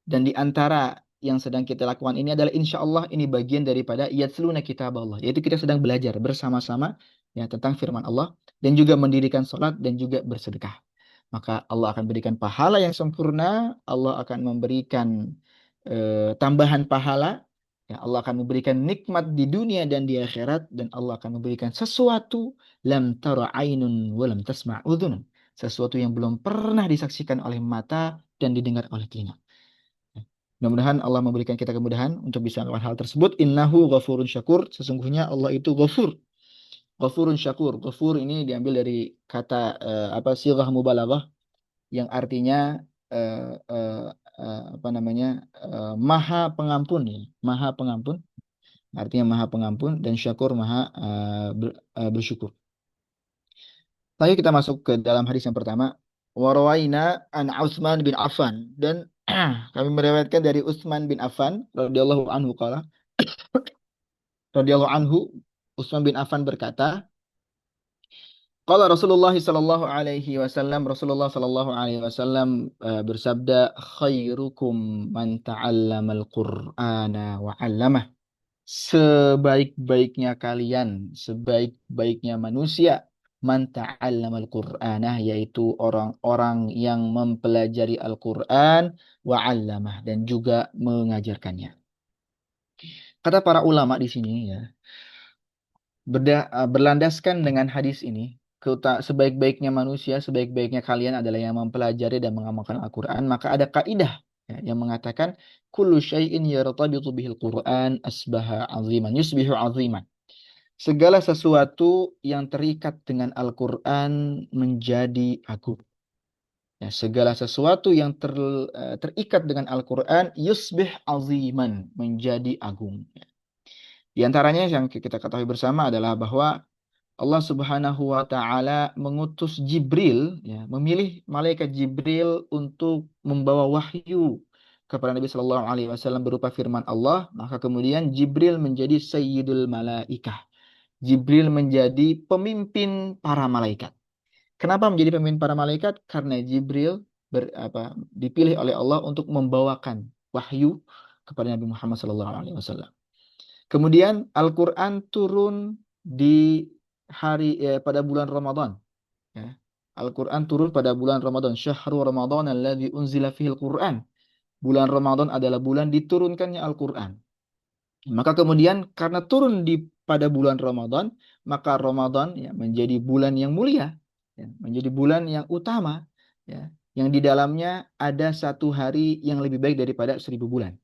Dan di antara yang sedang kita lakukan ini adalah insya Allah ini bagian daripada yatluna kitab Allah, yaitu kita sedang belajar bersama-sama ya tentang firman Allah dan juga mendirikan sholat dan juga bersedekah. Maka Allah akan berikan pahala yang sempurna, Allah akan memberikan tambahan pahala, ya, Allah akan memberikan nikmat di dunia dan di akhirat, dan Allah akan memberikan sesuatu lam tara ainun wa lam tasma' udhun, sesuatu yang belum pernah disaksikan oleh mata dan didengar oleh telinga. Mudah-mudahan Allah memberikan kita kemudahan untuk bisa melakukan hal tersebut. Innahu ghafurun syakur. Sesungguhnya Allah itu ghafur. Ghafurun syakur. Ghafur ini diambil dari kata sighah mubalaghah yang artinya maha pengampun ya. Maha pengampun. Artinya maha pengampun dan syakur maha bersyukur. Lalu kita masuk ke dalam hadis yang pertama. Warawaina an Utsman bin Affan, dan kami meriwayatkan dari Utsman bin Affan radhiyallahu anhu Utsman bin Affan berkata, qala Rasulullah sallallahu alaihi wasallam, Rasulullah sallallahu alaihi wasallam bersabda, khairukum man ta'allamal Qur'ana wa 'allamah. Sebaik-baiknya kalian, sebaik-baiknya manusia, man ta'allamal Qur'anah, yaitu orang-orang yang mempelajari Al-Qur'an wa 'allamah, dan juga mengajarkannya. Kata para ulama di sini ya, berlandaskan dengan hadis ini, sebaik-baiknya manusia, sebaik-baiknya kalian adalah yang mempelajari dan mengamalkan Al-Qur'an, maka ada kaidah ya, yang mengatakan kullu syai'in yartabitu bihil Qur'an asbaha 'aziman yusbihu 'aziman. Segala sesuatu yang terikat dengan Al-Qur'an menjadi agung. Ya, segala sesuatu yang terikat dengan Al-Qur'an yusbih 'aziman, menjadi agung. Di antaranya yang kita ketahui bersama adalah bahwa Allah Subhanahu wa Ta'ala mengutus Jibril, ya, memilih malaikat Jibril untuk membawa wahyu kepada Nabi Shallallahu Alaihi Wasallam berupa firman Allah. Maka kemudian Jibril menjadi Sayyidul Malaikah, Jibril menjadi pemimpin para malaikat. Kenapa menjadi pemimpin para malaikat? Karena Jibril dipilih oleh Allah untuk membawakan wahyu kepada Nabi Muhammad SAW. Kemudian Al-Quran turun di pada bulan Ramadan. Ya. Al-Quran turun pada bulan Ramadan. Syahrul Ramadan alladzi unzila fihil Quran. Bulan Ramadan adalah bulan diturunkannya Al-Quran. Maka kemudian karena turun pada bulan Ramadan, maka Ramadan ya, menjadi bulan yang mulia, ya, menjadi bulan yang utama, ya, yang di dalamnya ada satu hari yang lebih baik daripada 1000 bulan.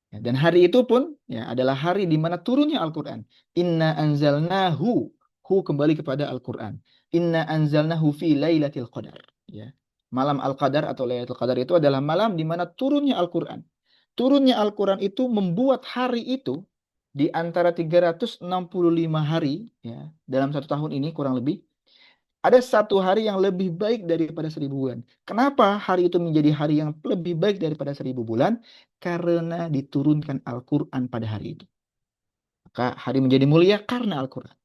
Ya, dan hari itu pun ya, adalah hari di mana turunnya Al-Quran. Inna anzalnahu, hu kembali kepada Al-Quran. Inna anzalnahu fi lailatul qadar. Ya. Malam Al-Qadar atau Lailatul Qadar itu adalah malam di mana turunnya Al-Quran. Turunnya Al-Quran itu membuat hari itu di antara 365 hari ya, dalam satu tahun ini kurang lebih, ada satu hari yang lebih baik daripada 1000 bulan. Kenapa hari itu menjadi hari yang lebih baik daripada 1000 bulan? Karena diturunkan Al-Quran pada hari itu. Maka hari menjadi mulia karena Al-Quran.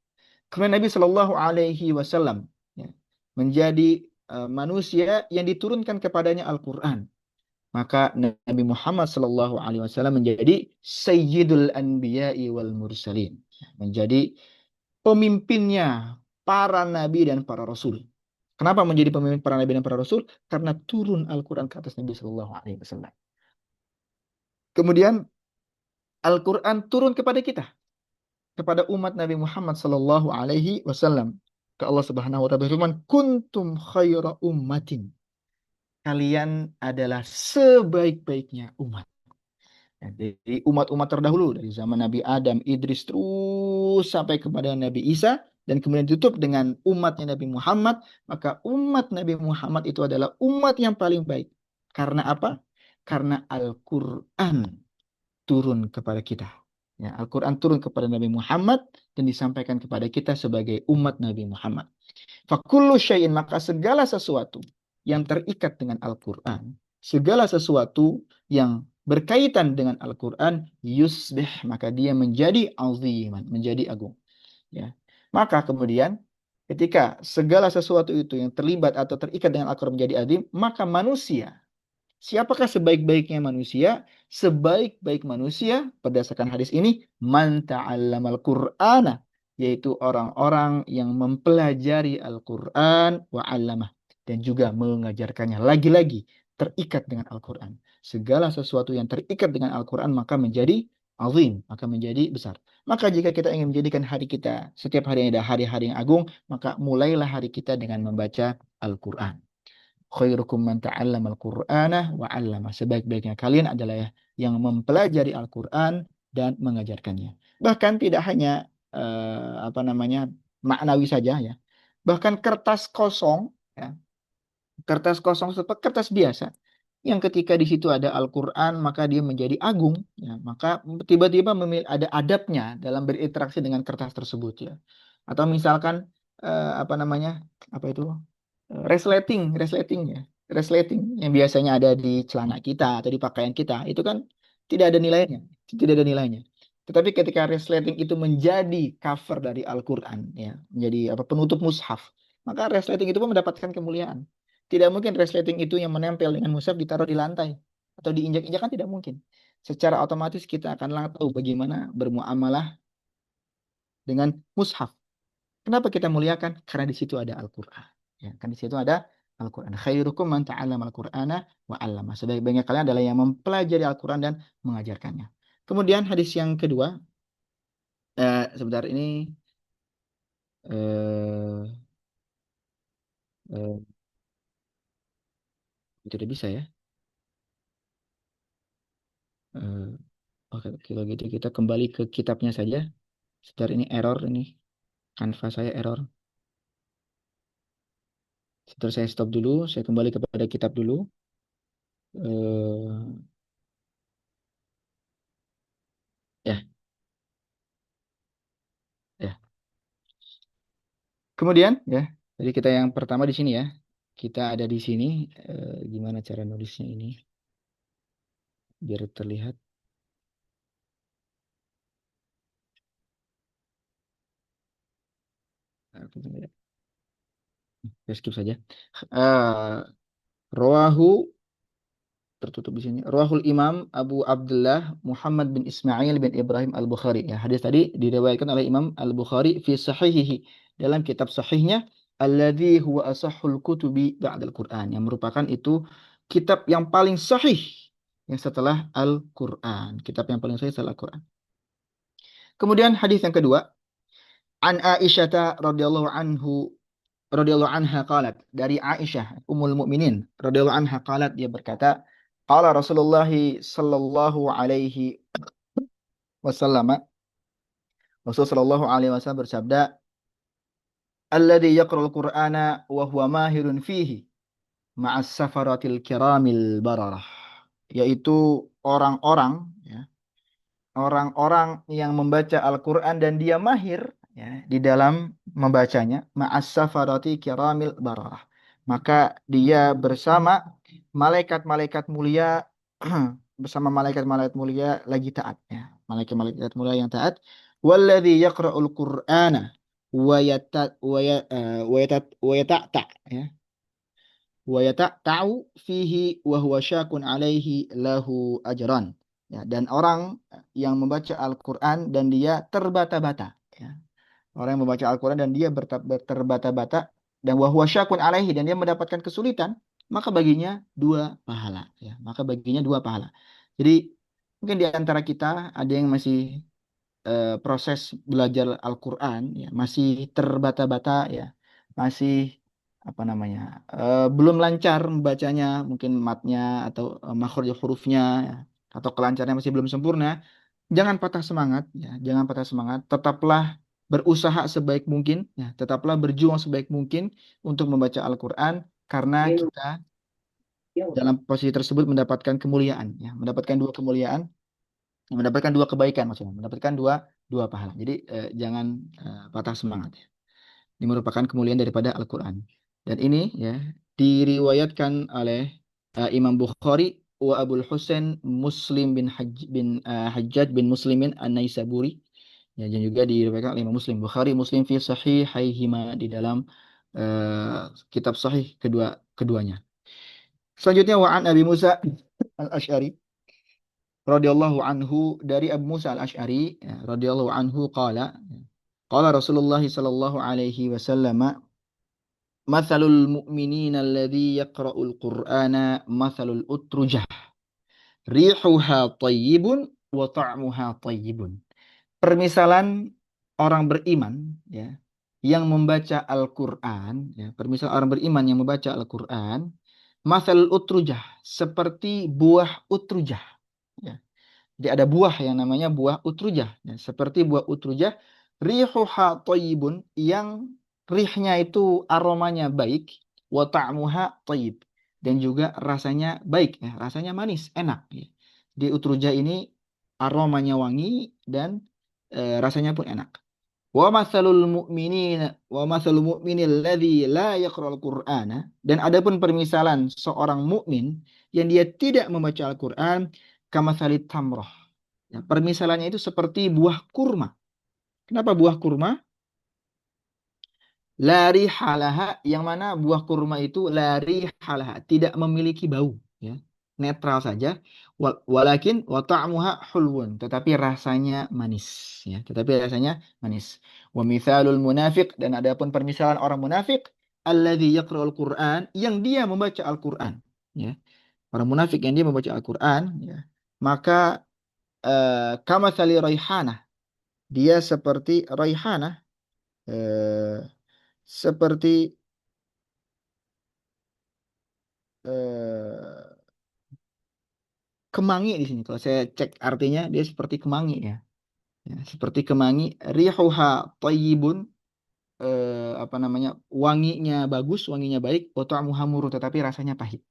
Karena Nabi Shallallahu Alaihi Wasallam ya, menjadi manusia yang diturunkan kepadanya Al-Quran. Maka Nabi Muhammad Shallallahu Alaihi Wasallam menjadi Sayyidul Anbiya'i wal Mursalin. Menjadi pemimpinnya para nabi dan para rasul. Kenapa menjadi pemimpin para nabi dan para rasul? Karena turun Al-Quran ke atas Nabi Shallallahu Alaihi Wasallam. Kemudian Al-Quran turun kepada kita, kepada umat Nabi Muhammad Shallallahu Alaihi Wasallam. Ke Allah Subhanahu Wa Taala berfirman, kuntum khaira ummatin. Kalian adalah sebaik-baiknya umat. Ya, dari umat-umat terdahulu, dari zaman Nabi Adam, Idris, terus sampai kepada Nabi Isa, dan kemudian ditutup dengan umatnya Nabi Muhammad, maka umat Nabi Muhammad itu adalah umat yang paling baik. Karena apa? Karena Al-Quran turun kepada kita. Ya, Al-Quran turun kepada Nabi Muhammad dan disampaikan kepada kita sebagai umat Nabi Muhammad. Fakullu syai'in, maka segala sesuatu yang terikat dengan Al-Quran, segala sesuatu yang berkaitan dengan Al-Quran, yusbih, maka dia menjadi aziman, menjadi agung. Ya. Maka kemudian ketika segala sesuatu itu yang terlibat atau terikat dengan Al-Quran menjadi azim, maka manusia, siapakah sebaik-baiknya manusia? Sebaik-baik manusia berdasarkan hadis ini, man ta'allamal Qur'ana, yaitu orang-orang yang mempelajari Al-Quran wa 'allamah, dan juga mengajarkannya. Lagi-lagi terikat dengan Al-Quran. Segala sesuatu yang terikat dengan Al-Quran maka menjadi azim, maka menjadi besar. Maka jika kita ingin menjadikan hari kita setiap hari ada hari-hari yang agung, maka mulailah hari kita dengan membaca Al-Quran. Khairukum man ta'allama al-Qur'ana wa 'allama. Sebaik-baiknya kalian adalah yang mempelajari Al-Quran dan mengajarkannya. Bahkan tidak hanya maknawi saja ya. Bahkan kertas kosong ya. Kertas kosong seperti kertas biasa yang ketika di situ ada Al-Quran maka dia menjadi agung ya. Maka tiba-tiba ada adabnya dalam berinteraksi dengan kertas tersebut ya. Atau misalkan apa itu resleting ya, resleting yang biasanya ada di celana kita atau di pakaian kita, itu kan tidak ada nilainya, tidak ada nilainya. Tetapi ketika resleting itu menjadi cover dari Al-Quran ya, menjadi penutup mushaf, maka resleting itu pun mendapatkan kemuliaan. Tidak mungkin resleting itu yang menempel dengan mushaf ditaruh di lantai atau diinjak-injak, kan tidak mungkin. Secara otomatis kita akan tahu bagaimana bermuamalah dengan mushaf. Kenapa kita muliakan? Karena di situ ada Al-Quran. Ya, kan di situ ada Al-Quran. Khairukum man ta'allama al-Qur'ana wa 'allama. Sebaik-baiknya kalian adalah yang mempelajari Al-Quran dan mengajarkannya. Kemudian hadis yang kedua, sebentar ini eh, eh, tidak bisa ya. Eh, Oke, kalau gitu kita kembali ke kitabnya saja. Sebentar ini error ini. Canva saya error. Sebentar saya stop dulu. Saya kembali kepada kitab dulu. Eh, ya, ya. Kemudian ya, jadi kita yang pertama di sini ya. Kita ada di sini. Gimana cara nulisnya ini? Biar terlihat. Ya, skip saja. Eh, Rawahu tertutup di sini. Rawahul Imam Abu Abdullah Muhammad bin Ismail bin Ibrahim Al-Bukhari. Ya, hadis tadi diriwayatkan oleh Imam Al-Bukhari fi sahihihi dalam kitab sahihnya alladzi huwa asahhul kutubi ba'dal Quran, yang merupakan itu kitab yang paling sahih yang setelah Al-Quran. Kitab yang paling sahih setelah Al-Quran. Kemudian hadis yang kedua, an Aisyah radhiyallahu anha qalat, dari Aisyah Ummul Mukminin radhiyallahu anha qalat, dia berkata, qala Rasulullah sallallahu alaihi wasallam, Rasul sallallahu alaihi wasallam bersabda, alladzi yaqra'ul Qur'ana wa huwa mahirun fihi ma'as safaratil kiramil bararah, yaitu orang-orang, ya, orang-orang yang membaca Al-Quran dan dia mahir, ya, di dalam membacanya, ma'as safarati kiramil bararah, maka dia bersama malaikat-malaikat mulia bersama malaikat-malaikat mulia lagi taat, ya, malaikat-malaikat mulia yang taat. Walladzi yaqra'ul Qur'ana wa yata'ta, ya, wa yata'ta'u fihi wa huwa syakun alaihi lahu ajran. Ya, dan orang yang membaca Al-Quran dan dia terbata-bata, ya. Orang yang membaca Al-Quran dan dia terbata-bata dan wa huwa syakun alaihi, dan dia mendapatkan kesulitan, maka baginya 2 pahala, ya. Maka baginya 2 pahala. Jadi mungkin di antara kita ada yang masih proses belajar Al-Quran, ya, masih terbata-bata, ya, masih apa namanya, belum lancar membacanya, mungkin matnya atau makhraj hurufnya, ya, atau kelancarannya masih belum sempurna. Jangan patah semangat, ya, jangan patah semangat. Tetaplah berusaha sebaik mungkin, ya, tetaplah berjuang sebaik mungkin untuk membaca Al-Quran, karena kita dalam posisi tersebut mendapatkan kemuliaan, ya, mendapatkan 2 kemuliaan, mendapatkan 2 kebaikan, maksudnya mendapatkan dua pahala. Jadi jangan patah semangat, ya. Ini merupakan kemuliaan daripada Al-Quran. Dan ini, ya, diriwayatkan oleh Imam Bukhari wa Abul Husain Muslim Hajjaj bin Muslimin An-Naisaburi, ya, dan juga diriwayatkan oleh Imam Muslim, Bukhari Muslim fi sahihaihima, di dalam kitab sahih keduanya. Selanjutnya, wa an Abi Musa Al-Asy'ari radhiyallahu anhu, dari Abu Musa Al-Asy'ari, ya, radhiyallahu anhu qala, Rasulullah sallallahu alaihi wasallam, mathalul mu'minina alladhi yaqra'ul Qur'ana mathalul utrujah rihuha tayyibun wa ta'muha tayyibun. Permisalan orang beriman, ya, yang membaca Al-Qur'an, ya, permisalan orang beriman yang membaca Al-Qur'an, mathalul utrujah, seperti buah utrujah, ya. Jadi ada buah yang namanya buah utrujah, ya, seperti buah utrujah, rihuha thayyibun, yang rihnya itu aromanya baik, wa ta'muha thayyib, dan juga rasanya baik, ya, rasanya manis, enak, ya. Di utrujah ini aromanya wangi dan rasanya pun enak. Wa mathalul mu'minil ladzi la yaqra'ul Qur'ana, dan adapun permisalan seorang mukmin yang dia tidak membaca Al-Qur'an, kamathalit tamrah. Ya, permisalannya itu seperti buah kurma. Kenapa buah kurma? La rihalaha, yang mana buah kurma itu la rihalaha, tidak memiliki bau, ya. Netral saja. Walakin wa ta'muha hulwun, tetapi rasanya manis, ya. Tetapi rasanya manis. Wa mithalul munafiq, dan adapun permisalan orang munafik, alladzi yaqra'ul Qur'an, yang dia membaca Al-Qur'an, ya. Orang munafik yang dia membaca Al-Qur'an, ya, maka kamathali raihanah, dia seperti raihanah, seperti kemangi di sini. Kalau saya cek artinya, dia seperti kemangi, ya. Ya, seperti kemangi. Rihuha tayyibun, apa namanya, wanginya bagus, wanginya baik. Wa ta'muha murrun, tetapi rasanya pahit.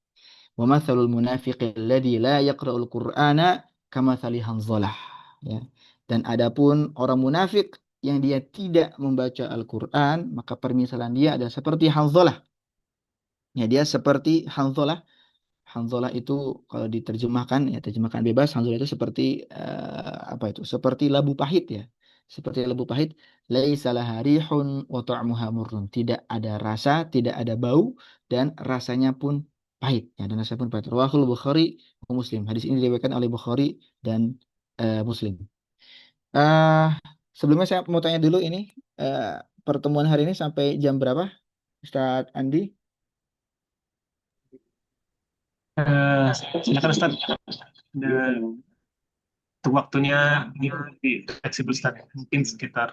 Wa mathalul munafiqi alladzi la yaqra'ul Qur'ana kamathali Hanzalah, ya. Dan adapun orang munafik yang dia tidak membaca Al-Qur'an, maka permisalan dia adalah seperti Hanzalah. Ya, dia seperti Hanzalah. Hanzalah itu kalau diterjemahkan, ya, terjemahkan bebas, Hanzalah itu seperti apa itu? Seperti labu pahit, ya. seperti lembu pahit, laisa laha rihun wa ta'muha murrun. Tidak ada rasa, tidak ada bau dan rasanya pun pahit. Ya, dan rasanya pun pahit. Rawahul Bukhari wa Muslim. Hadis ini diriwayatkan oleh Bukhari dan Muslim. Eh Sebelumnya saya mau tanya dulu ini eh, pertemuan hari ini sampai jam berapa, Ustadz Andi? Silakan Ustaz. Dan untuk waktunya ini fleksibel Ustaz. Mungkin sekitar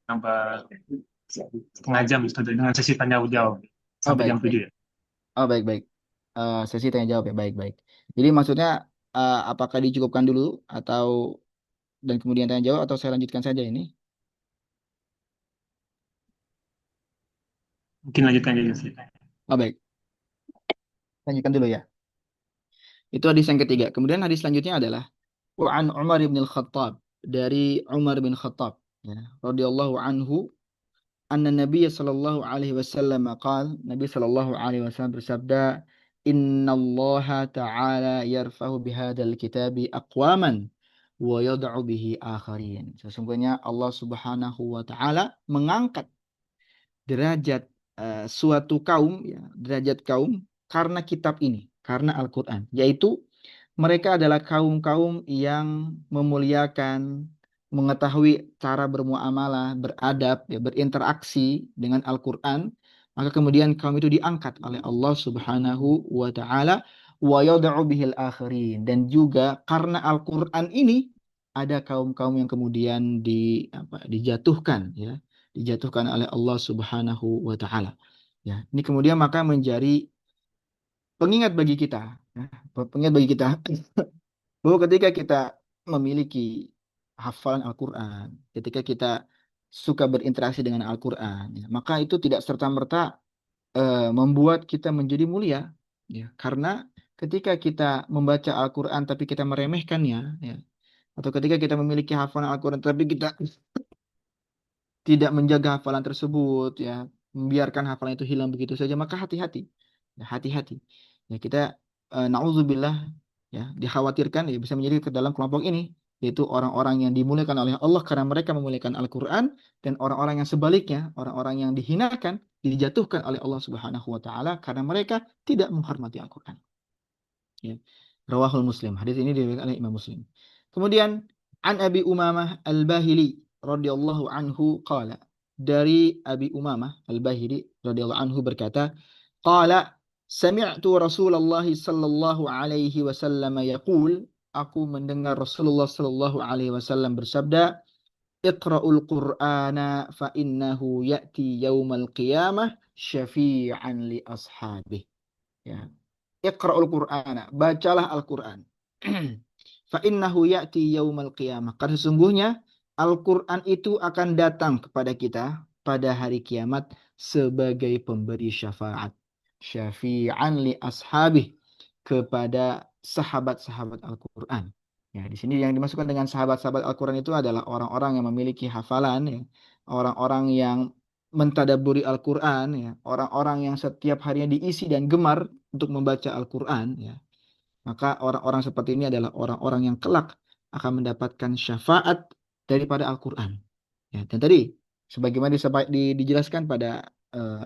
nambah setengah jam Ustaz dengan sesi tanya jawab Oh sampai baik, jam baik. 7 ya. Oh baik, baik. Sesi tanya jawab ya, baik, baik. Jadi maksudnya apakah dicukupkan dulu atau dan kemudian tanya jawab atau saya lanjutkan saja ini? Mungkin lanjutkan aja Ustaz. Oh baik, lanjutkan dulu ya. Itu hadis yang ketiga. Kemudian hadis selanjutnya adalah Wa'an Umar bin Khattab, dari Umar bin Khattab ya, radhiyallahu anhu, anna Nabi sallallahu alaihi wasallam qaal, Nabi sallallahu alaihi wasallam bersabda, Inna Allah ta'ala yarfahu bihadzal kitabi aqwaman wa yad'u bihi akharin. Sesungguhnya Allah Subhanahu wa taala mengangkat derajat suatu kaum ya, derajat kaum karena kitab ini, karena Al-Qur'an, yaitu mereka adalah kaum-kaum yang memuliakan, mengetahui cara bermuamalah, beradab, ya, berinteraksi dengan Al-Qur'an, maka kemudian kaum itu diangkat oleh Allah Subhanahu wa taala, wa yad'u bihil akhirin, dan juga karena Al-Qur'an ini ada kaum-kaum yang kemudian dijatuhkan ya, dijatuhkan oleh Allah Subhanahu wa taala. Ya, ini kemudian maka menjadi pengingat bagi kita, ya, pengingat bagi kita bahwa ketika kita memiliki hafalan Al-Quran, ketika kita suka berinteraksi dengan Al-Quran, ya, maka itu tidak serta-merta membuat kita menjadi mulia, ya, karena ketika kita membaca Al-Quran tapi kita meremehkannya, ya, atau ketika kita memiliki hafalan Al-Quran tapi kita tidak menjaga hafalan tersebut, ya, membiarkan hafalan itu hilang begitu saja, maka hati-hati, ya, hati-hati. Ya, kita naudzubillah, ya, dikhawatirkan ya bisa menjadi ke dalam kelompok ini, yaitu orang-orang yang dimuliakan oleh Allah karena mereka memuliakan Al-Quran, dan orang-orang yang sebaliknya, orang-orang yang dihinakan, dijatuhkan oleh Allah Subhanahu wa taala karena mereka tidak menghormati Al-Quran. Ya. Rawahul Muslim. Hadis ini diriwayatkan oleh Imam Muslim. Kemudian an Abi Umamah Al-Bahili radhiyallahu anhu qala, dari Abi Umamah Al-Bahili radhiyallahu anhu berkata, qala sami'tu Rasulullah sallallahu alaihi wasallam yaqul, aku mendengar Rasulullah sallallahu alaihi wasallam bersabda, Iqra'ul Qur'ana fa innahu ya'ti yaumal qiyamah syafi'an li ashabih. Ya. Iqra'ul Qur'ana, bacalah Al-Qur'an. Fa innahu ya'ti yaumal qiyamah. Karena sesungguhnya Al-Qur'an itu akan datang kepada kita pada hari kiamat sebagai pemberi syafaat. Syafi'an li ashabih, kepada sahabat-sahabat Al-Qur'an. Ya, di sini yang dimasukkan dengan sahabat-sahabat Al-Qur'an itu adalah orang-orang yang memiliki hafalan, ya, orang-orang yang mentadaburi Al-Qur'an, ya, orang-orang yang setiap harinya diisi dan gemar untuk membaca Al-Qur'an, ya. Maka orang-orang seperti ini adalah orang-orang yang kelak akan mendapatkan syafaat daripada Al-Qur'an. Ya, dan tadi sebagaimana dijelaskan pada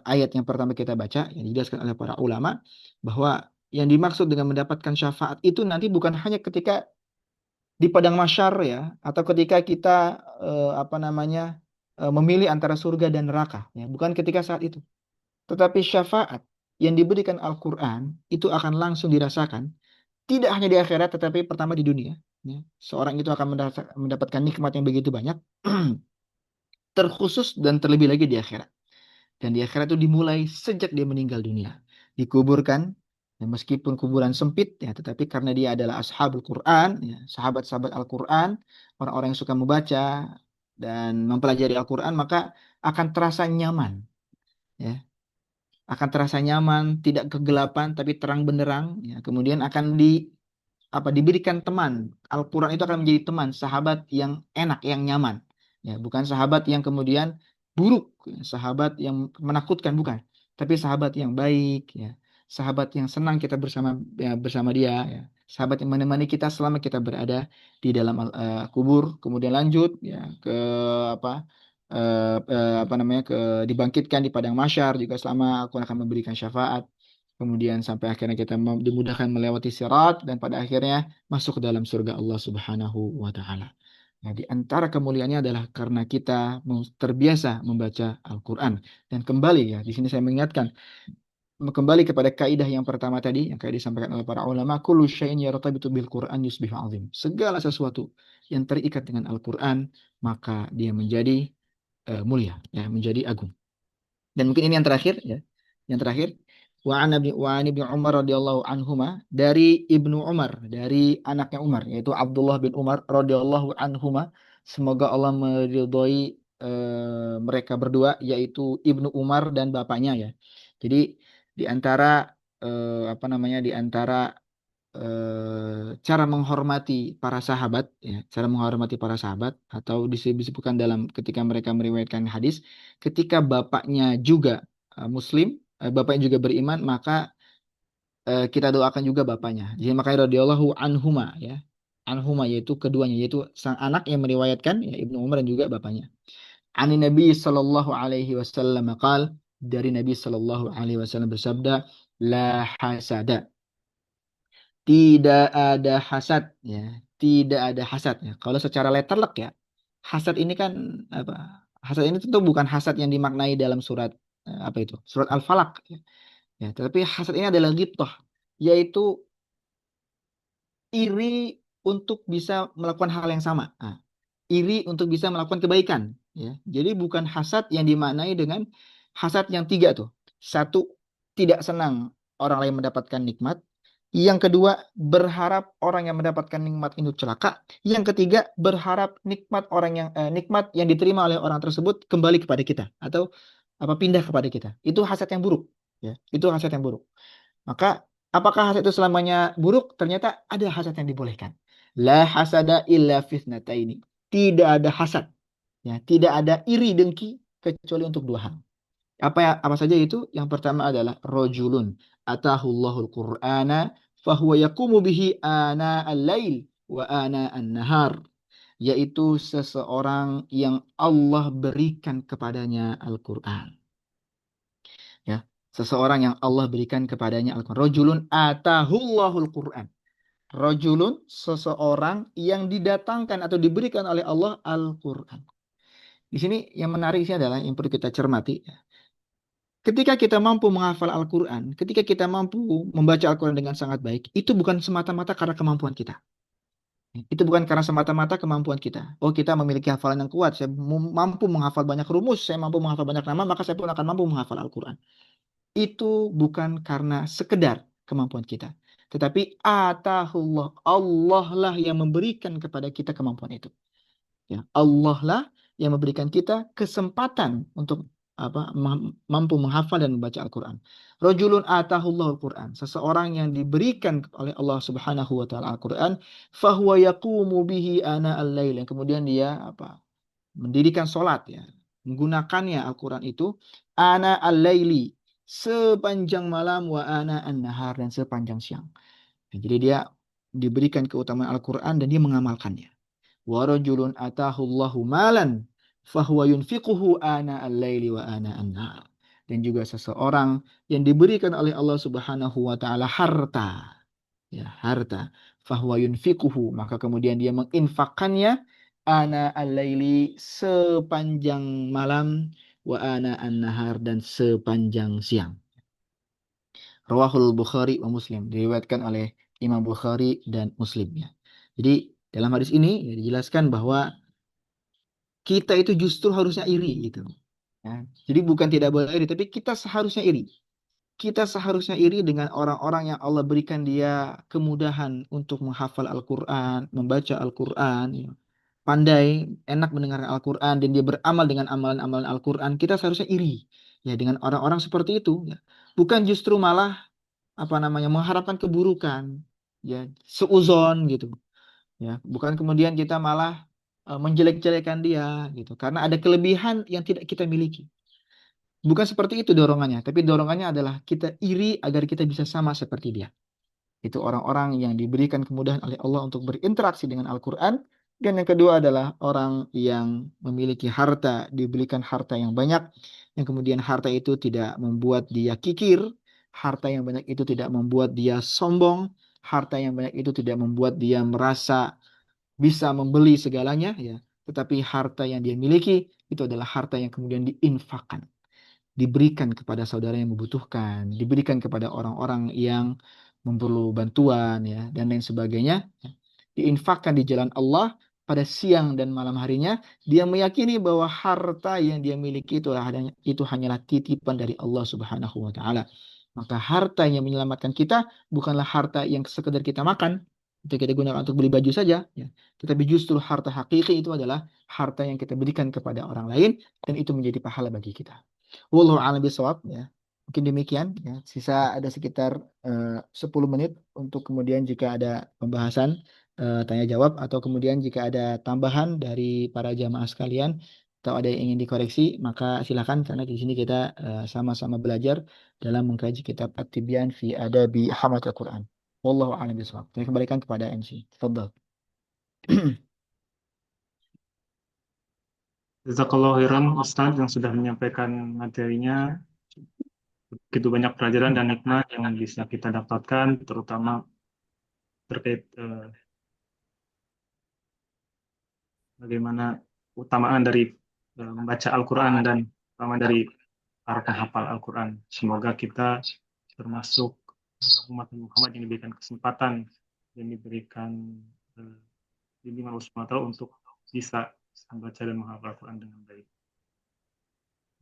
ayat yang pertama kita baca, yang dijelaskan oleh para ulama, bahwa yang dimaksud dengan mendapatkan syafaat itu nanti bukan hanya ketika di padang mahsyar, ya, atau ketika kita memilih antara surga dan neraka, ya, bukan ketika saat itu. Tetapi syafaat yang diberikan Al-Qur'an itu akan langsung dirasakan tidak hanya di akhirat, tetapi pertama di dunia. Ya. Seorang itu akan mendapatkan nikmat yang begitu banyak, terkhusus dan terlebih lagi di akhirat. Dan di akhirat itu dimulai sejak dia meninggal dunia. Dikuburkan, ya, meskipun kuburan sempit, ya, tetapi karena dia adalah ashabul Quran, ya, sahabat-sahabat Al-Quran, orang-orang yang suka membaca dan mempelajari Al-Quran, maka akan terasa nyaman. Ya. Akan terasa nyaman, tidak kegelapan, tapi terang benderang. Ya. Kemudian akan diberikan teman. Al-Quran itu akan menjadi teman, sahabat yang enak, yang nyaman. Ya, bukan sahabat yang kemudian buruk, ya, sahabat yang menakutkan, bukan. Tapi sahabat yang baik, ya, sahabat yang senang kita bersama dia, ya. sahabat yang menemani kita selama kita berada di dalam kubur, kemudian lanjut ya ke apa apa namanya ke dibangkitkan di padang mahsyar juga selama aku akan memberikan syafaat. Kemudian sampai akhirnya kita dimudahkan melewati sirat dan pada akhirnya masuk ke dalam surga Allah Subhanahu wa taala. Nah, di antara kemuliaannya adalah karena kita terbiasa membaca Al-Qur'an. Dan kembali ya, di sini saya mengingatkan kembali kepada kaidah yang pertama tadi yang kayak disampaikan oleh para ulama, kullu syai'in yartabitu bil Qur'an yusbihu azim. Segala sesuatu yang terikat dengan Al-Qur'an maka dia menjadi mulia ya, menjadi agung. Dan mungkin ini yang terakhir ya. Yang terakhir wa an ibnu Umar radhiyallahu anhuma, dari Ibnu Umar, dari anaknya Umar yaitu Abdullah bin Umar radhiyallahu anhuma, semoga Allah meridhoi mereka berdua yaitu Ibnu Umar dan bapaknya ya. Jadi di antara apa namanya di antara cara menghormati para sahabat ya, cara menghormati para sahabat atau disebutkan dalam ketika mereka meriwayatkan hadis, ketika bapaknya juga muslim, bapaknya juga beriman, maka kita doakan juga bapaknya. Jadi makanya radhiyallahu anhuma ya. Anhuma yaitu keduanya, yaitu sang anak yang meriwayatkan ya, Ibnu Umar dan juga bapaknya. Ani Nabi sallallahu alaihi wasallam qal, dari Nabi sallallahu alaihi wasallam bersabda, la hasada, tidak ada hasad ya, tidak ada hasad ya. Kalau secara letterlek ya, hasad ini kan apa? Hasad ini tentu bukan hasad yang dimaknai dalam surat apa itu? Surat Al-Falaq ya. Ya, tetapi hasad ini adalah ghibthah, yaitu iri untuk bisa melakukan hal yang sama. Nah, iri untuk bisa melakukan kebaikan ya. Jadi bukan hasad yang dimaknai dengan hasad yang tiga tuh. Satu, tidak senang orang lain mendapatkan nikmat. Yang kedua, berharap orang yang mendapatkan nikmat itu celaka. Yang ketiga, berharap nikmat nikmat yang diterima oleh orang tersebut kembali kepada kita atau apa pindah kepada kita. Itu hasad yang buruk ya. Itu hasad yang buruk. Maka apakah hasad itu selamanya buruk? Ternyata ada hasad yang dibolehkan. La hasada illa fitnataini. Tidak ada hasad ya, tidak ada iri dengki kecuali untuk dua hal. Apa saja itu? Yang pertama adalah rajulun atahullahul qur'ana fahuwa yaqumu bihi ana al-lail wa ana an-nahar, yaitu seseorang yang Allah berikan kepadanya Al-Qur'an. Ya, seseorang yang Allah berikan kepadanya Al-Qur'an. Rajulun atahullahul qur'an. Rajulun, seseorang yang didatangkan atau diberikan oleh Allah Al-Qur'an. Di sini yang menarik sih adalah yang perlu kita cermati. Ketika kita mampu menghafal Al-Quran, ketika kita mampu membaca Al-Quran dengan sangat baik, itu bukan semata-mata karena kemampuan kita. Itu bukan karena semata-mata kemampuan kita. Oh, kita memiliki hafalan yang kuat, saya mampu menghafal banyak rumus, saya mampu menghafal banyak nama, maka saya pun akan mampu menghafal Al-Quran. Itu bukan karena sekedar kemampuan kita. Tetapi atahullah, Allah lah yang memberikan kepada kita kemampuan itu. Ya, Allah lah yang memberikan kita kesempatan untuk mampu menghafal dan membaca Al-Quran. Rajulun atahullahul Quran, seseorang yang diberikan oleh Allah Subhanahu wa taala Al-Quran, fahuwa yaqumu bihi ana al-lail, yang kemudian dia mendirikan salat ya, menggunakannya Al-Quran itu ana al-laili, sepanjang malam, wa ana an-nahar, dan sepanjang siang. Jadi dia diberikan keutamaan Al-Quran dan dia mengamalkannya. Wa rajulun atahullahu malan fahuwa yunfiquhu ana al-laili wa ana an-nahar. Dan juga seseorang yang diberikan oleh Allah Subhanahu wa taala harta. Ya, harta. Fahuwa yunfiquhu, maka kemudian dia menginfakkannya ana al-laili, sepanjang malam, wa ana an-nahar, dan sepanjang siang. Rawahul Bukhari wa Muslim, diriwayatkan oleh Imam Bukhari dan Muslim ya. Jadi dalam hadis ini ya, dijelaskan bahwa kita itu justru harusnya iri gitu. Ya. Jadi bukan tidak boleh iri, tapi kita seharusnya iri. Kita seharusnya iri dengan orang-orang yang Allah berikan dia kemudahan untuk menghafal Al-Quran, membaca Al-Quran, ya. Pandai, enak mendengarkan Al-Quran, dan dia beramal dengan amalan-amalan Al-Quran. Kita seharusnya iri ya dengan orang-orang seperti itu. Ya. Bukan justru malah mengharapkan keburukan, ya, seuzon gitu. Ya, bukan kemudian kita malah menjelek-jelekan dia gitu karena ada kelebihan yang tidak kita miliki. Bukan seperti itu dorongannya, tapi dorongannya adalah kita iri agar kita bisa sama seperti dia. Itu orang-orang yang diberikan kemudahan oleh Allah untuk berinteraksi dengan Al-Quran. Dan yang kedua adalah orang yang memiliki harta, diberikan harta yang banyak, yang kemudian harta itu tidak membuat dia kikir, harta yang banyak itu tidak membuat dia sombong, harta yang banyak itu tidak membuat dia merasa bisa membeli segalanya, ya. Tetapi harta yang dia miliki itu adalah harta yang kemudian diinfakkan, diberikan kepada saudara yang membutuhkan, diberikan kepada orang-orang yang memerlu bantuan, ya, dan lain sebagainya, ya. Diinfakkan di jalan Allah pada siang dan malam harinya. Dia meyakini bahwa harta yang dia miliki itu hanyalah titipan dari Allah Subhanahu wa taala. Maka harta yang menyelamatkan kita bukanlah harta yang sekedar kita makan, itu kita gunakan untuk beli baju saja, ya. Tetapi justru harta hakiki itu adalah harta yang kita berikan kepada orang lain, dan itu menjadi pahala bagi kita. Wallahu a'lam bishawab, ya. Mungkin demikian, ya. Sisa ada sekitar 10 menit untuk kemudian jika ada pembahasan, tanya jawab, atau kemudian jika ada tambahan dari para jamaah sekalian atau ada yang ingin dikoreksi, maka silakan, karena di sini kita sama-sama belajar dalam mengkaji kitab At-Tibyan fi Adabi Hamalat Al-Quran. Wallahu a'lam bishawab. Saya kembalikan kepada MC. Tafadhal. Jazakallahu khairan Ustadz yang sudah menyampaikan materinya. Begitu banyak pelajaran dan nikmat yang bisa kita dapatkan, terutama terkait bagaimana utamaan dari membaca Al-Quran dan utama dari para penghafal Al-Quran. Semoga kita termasuk umat Muhammad yang diberikan kesempatan dan diberikan bimbingan Allah SWT untuk bisa membaca dan menghafal Al-Quran dengan baik.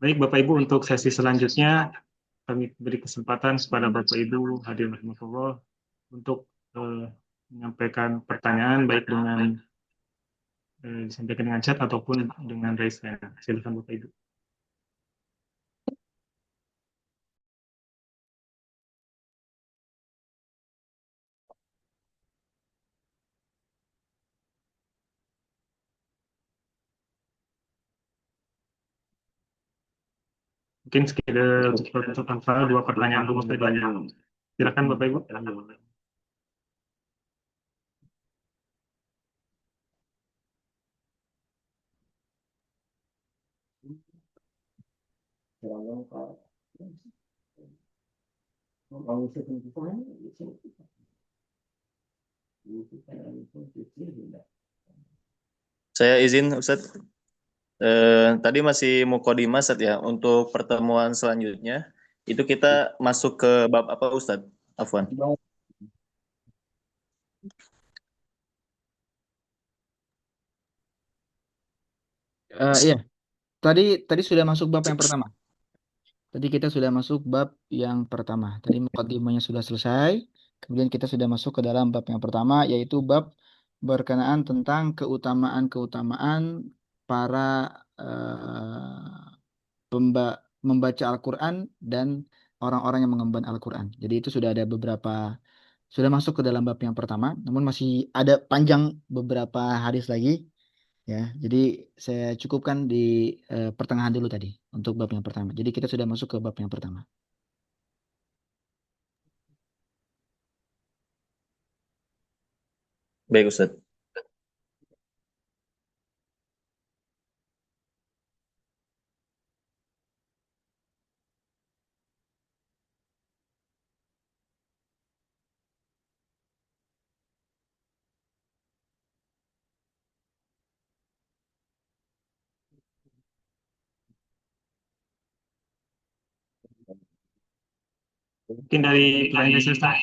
Baik Bapak Ibu, untuk sesi selanjutnya kami beri kesempatan kepada Bapak Ibu hadirin rahimakumullah untuk menyampaikan pertanyaan baik dengan disampaikan dengan chat ataupun dengan raise hand. Silakan Bapak Ibu. Mungkin sekitar untuk dua pertanyaan dulu saja. Silakan Bapak Ibu. Saya izin Ustadz. Tadi masih mukhodimah Ustadz ya. Untuk pertemuan selanjutnya itu kita masuk ke bab apa Ustadz? Afwan. Iya, tadi sudah masuk bab yang pertama. Tadi kita sudah masuk bab yang pertama. Tadi mukadimahnya sudah selesai. Kemudian kita sudah masuk ke dalam bab yang pertama, yaitu bab berkenaan tentang keutamaan-keutamaan para membaca Al-Quran dan orang-orang yang mengemban Al-Quran. Jadi itu sudah masuk ke dalam bab yang pertama, namun masih ada panjang beberapa hadis lagi, ya. Jadi saya cukupkan di pertengahan dulu tadi untuk bab yang pertama. Jadi kita sudah masuk ke bab yang pertama. Baik Ustadz. Mungkin dari pertanyaan saya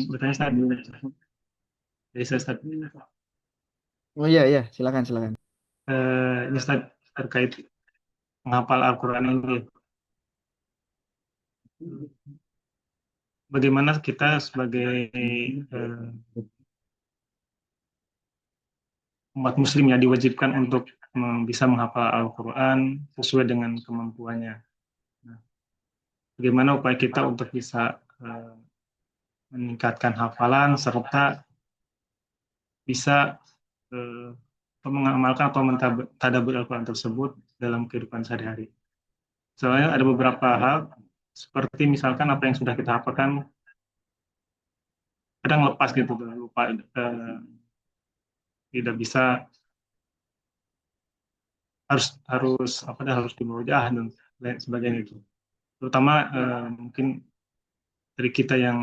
bertanya Ustaz dulu. Dari saya Ustaz. Oh iya, silakan. Ini Ustaz terkait menghafal Al-Quran ini. Bagaimana kita sebagai umat muslim ya diwajibkan untuk bisa menghafal Al-Quran sesuai dengan kemampuannya. Nah, bagaimana upaya kita untuk bisa meningkatkan hafalan serta bisa mengamalkan atau mentadabbur Al-Quran tersebut dalam kehidupan sehari-hari. Soalnya ada beberapa hal seperti misalkan apa yang sudah kita hafalkan kadang lepas gitu, lupa, tidak bisa, harus apa dah, harus dimujaah dan lain sebagainya itu. Terutama mungkin dari kita yang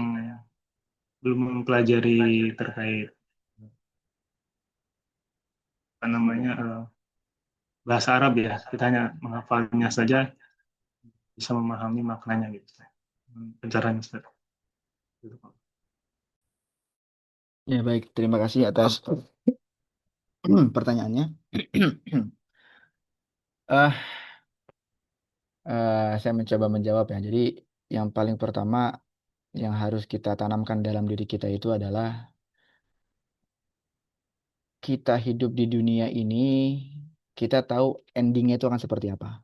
belum mempelajari terkait apa namanya bahasa Arab ya, kita hanya menghafalnya saja, bisa memahami maknanya gitu. Pencerahan Ustaz. Gitu, Pak. Ya, baik. Terima kasih atas pertanyaannya. Eh, saya mencoba menjawab ya. Jadi yang paling pertama yang harus kita tanamkan dalam diri kita itu adalah kita hidup di dunia ini, kita tahu endingnya itu akan seperti apa.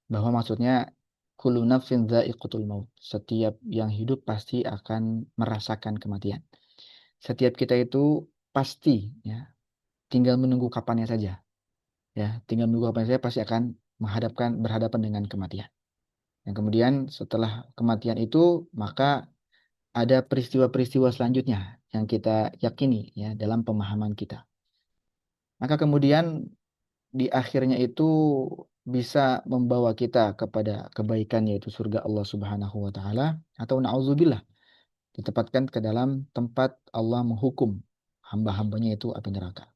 Bahwa maksudnya kullu nafsin dha'iqatul maut. Setiap yang hidup pasti akan merasakan kematian. Setiap kita itu pasti ya, tinggal menunggu kapannya saja. Ya, tinggal menunggu kapannya saja pasti akan berhadapan dengan kematian. Dan kemudian setelah kematian itu maka ada peristiwa-peristiwa selanjutnya yang kita yakini ya dalam pemahaman kita. Maka kemudian di akhirnya itu bisa membawa kita kepada kebaikan yaitu surga Allah Subhanahu wa taala, atau na'udzubillah ditempatkan ke dalam tempat Allah menghukum hamba-hambanya itu api neraka.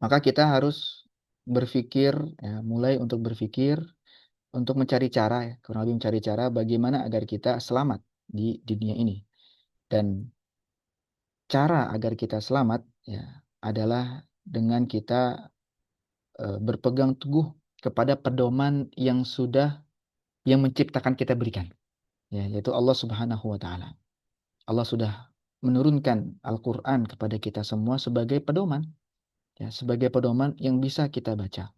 Maka kita harus berpikir ya, mulai untuk berpikir untuk mencari cara ya, kurang lebih mencari cara bagaimana agar kita selamat di dunia ini. Dan cara agar kita selamat ya adalah dengan kita berpegang teguh kepada pedoman yang menciptakan kita berikan, ya, yaitu Allah Subhanahu wa taala. Allah sudah menurunkan Al-Qur'an kepada kita semua sebagai pedoman, ya, sebagai pedoman yang bisa kita baca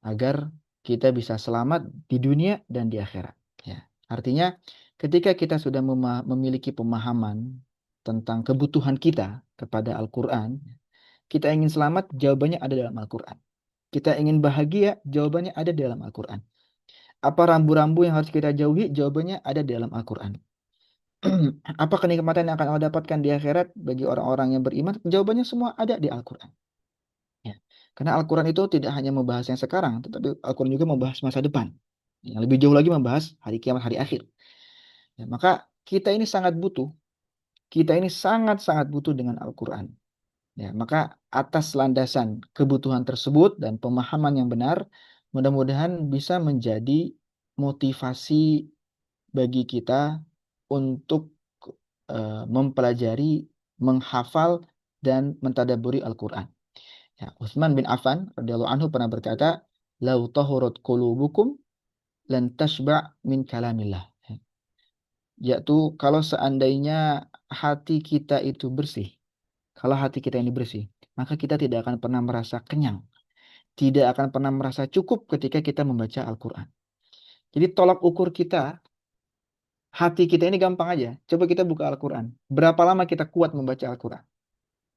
agar kita bisa selamat di dunia dan di akhirat, ya. Artinya ketika kita sudah memiliki pemahaman tentang kebutuhan kita kepada Al-Qur'an, kita ingin selamat, jawabannya ada dalam Al-Qur'an. Kita ingin bahagia, jawabannya ada di dalam Al-Qur'an. Apa rambu-rambu yang harus kita jauhi? Jawabannya ada di dalam Al-Qur'an. Apa kenikmatan yang akan Allah dapatkan di akhirat bagi orang-orang yang beriman? Jawabannya semua ada di Al-Qur'an. Ya. Karena Al-Qur'an itu tidak hanya membahas yang sekarang, tetapi Al-Qur'an juga membahas masa depan. Yang lebih jauh lagi membahas hari kiamat, hari akhir. Ya, maka kita ini sangat-sangat butuh dengan Al-Qur'an. Ya, maka atas landasan kebutuhan tersebut dan pemahaman yang benar, mudah-mudahan bisa menjadi motivasi bagi kita untuk mempelajari, menghafal, dan mentadaburi Al-Quran. Ya, Utsman bin Affan radhiyallahu anhu pernah berkata, "Lau tahurat qulubukum lan tashba' min kalamillah." Yaitu kalau seandainya hati kita itu bersih, kalau hati kita ini bersih, maka kita tidak akan pernah merasa kenyang, tidak akan pernah merasa cukup ketika kita membaca Al-Quran. Jadi tolak ukur kita, hati kita ini gampang aja. Coba kita buka Al-Quran. Berapa lama kita kuat membaca Al-Quran?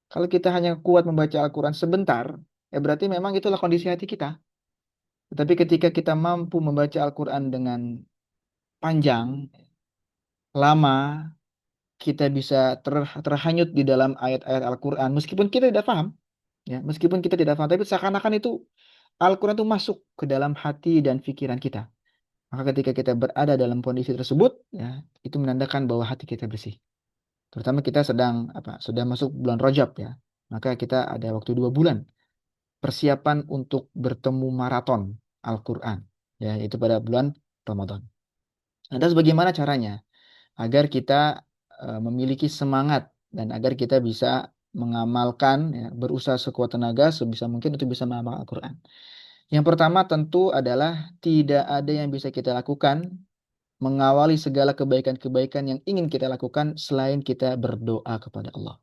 Kalau kita hanya kuat membaca Al-Quran sebentar, ya berarti memang itulah kondisi hati kita. Tetapi ketika kita mampu membaca Al-Quran dengan panjang, lama, kita bisa terhanyut di dalam ayat-ayat Al-Quran, meskipun kita tidak paham, ya, meskipun kita tidak paham, tapi seakan-akan itu Al-Quran itu masuk ke dalam hati dan pikiran kita. Maka ketika kita berada dalam kondisi tersebut, ya, itu menandakan bahwa hati kita bersih. Terutama kita sudah masuk bulan Rajab, ya. Maka kita ada waktu 2 bulan persiapan untuk bertemu maraton Al-Quran, ya, itu pada bulan Ramadan. Lantas bagaimana caranya agar kita memiliki semangat dan agar kita bisa mengamalkan, ya, berusaha sekuat tenaga sebisa mungkin untuk bisa mengamalkan Al-Quran. Yang pertama tentu adalah tidak ada yang bisa kita lakukan mengawali segala kebaikan-kebaikan yang ingin kita lakukan selain kita berdoa kepada Allah.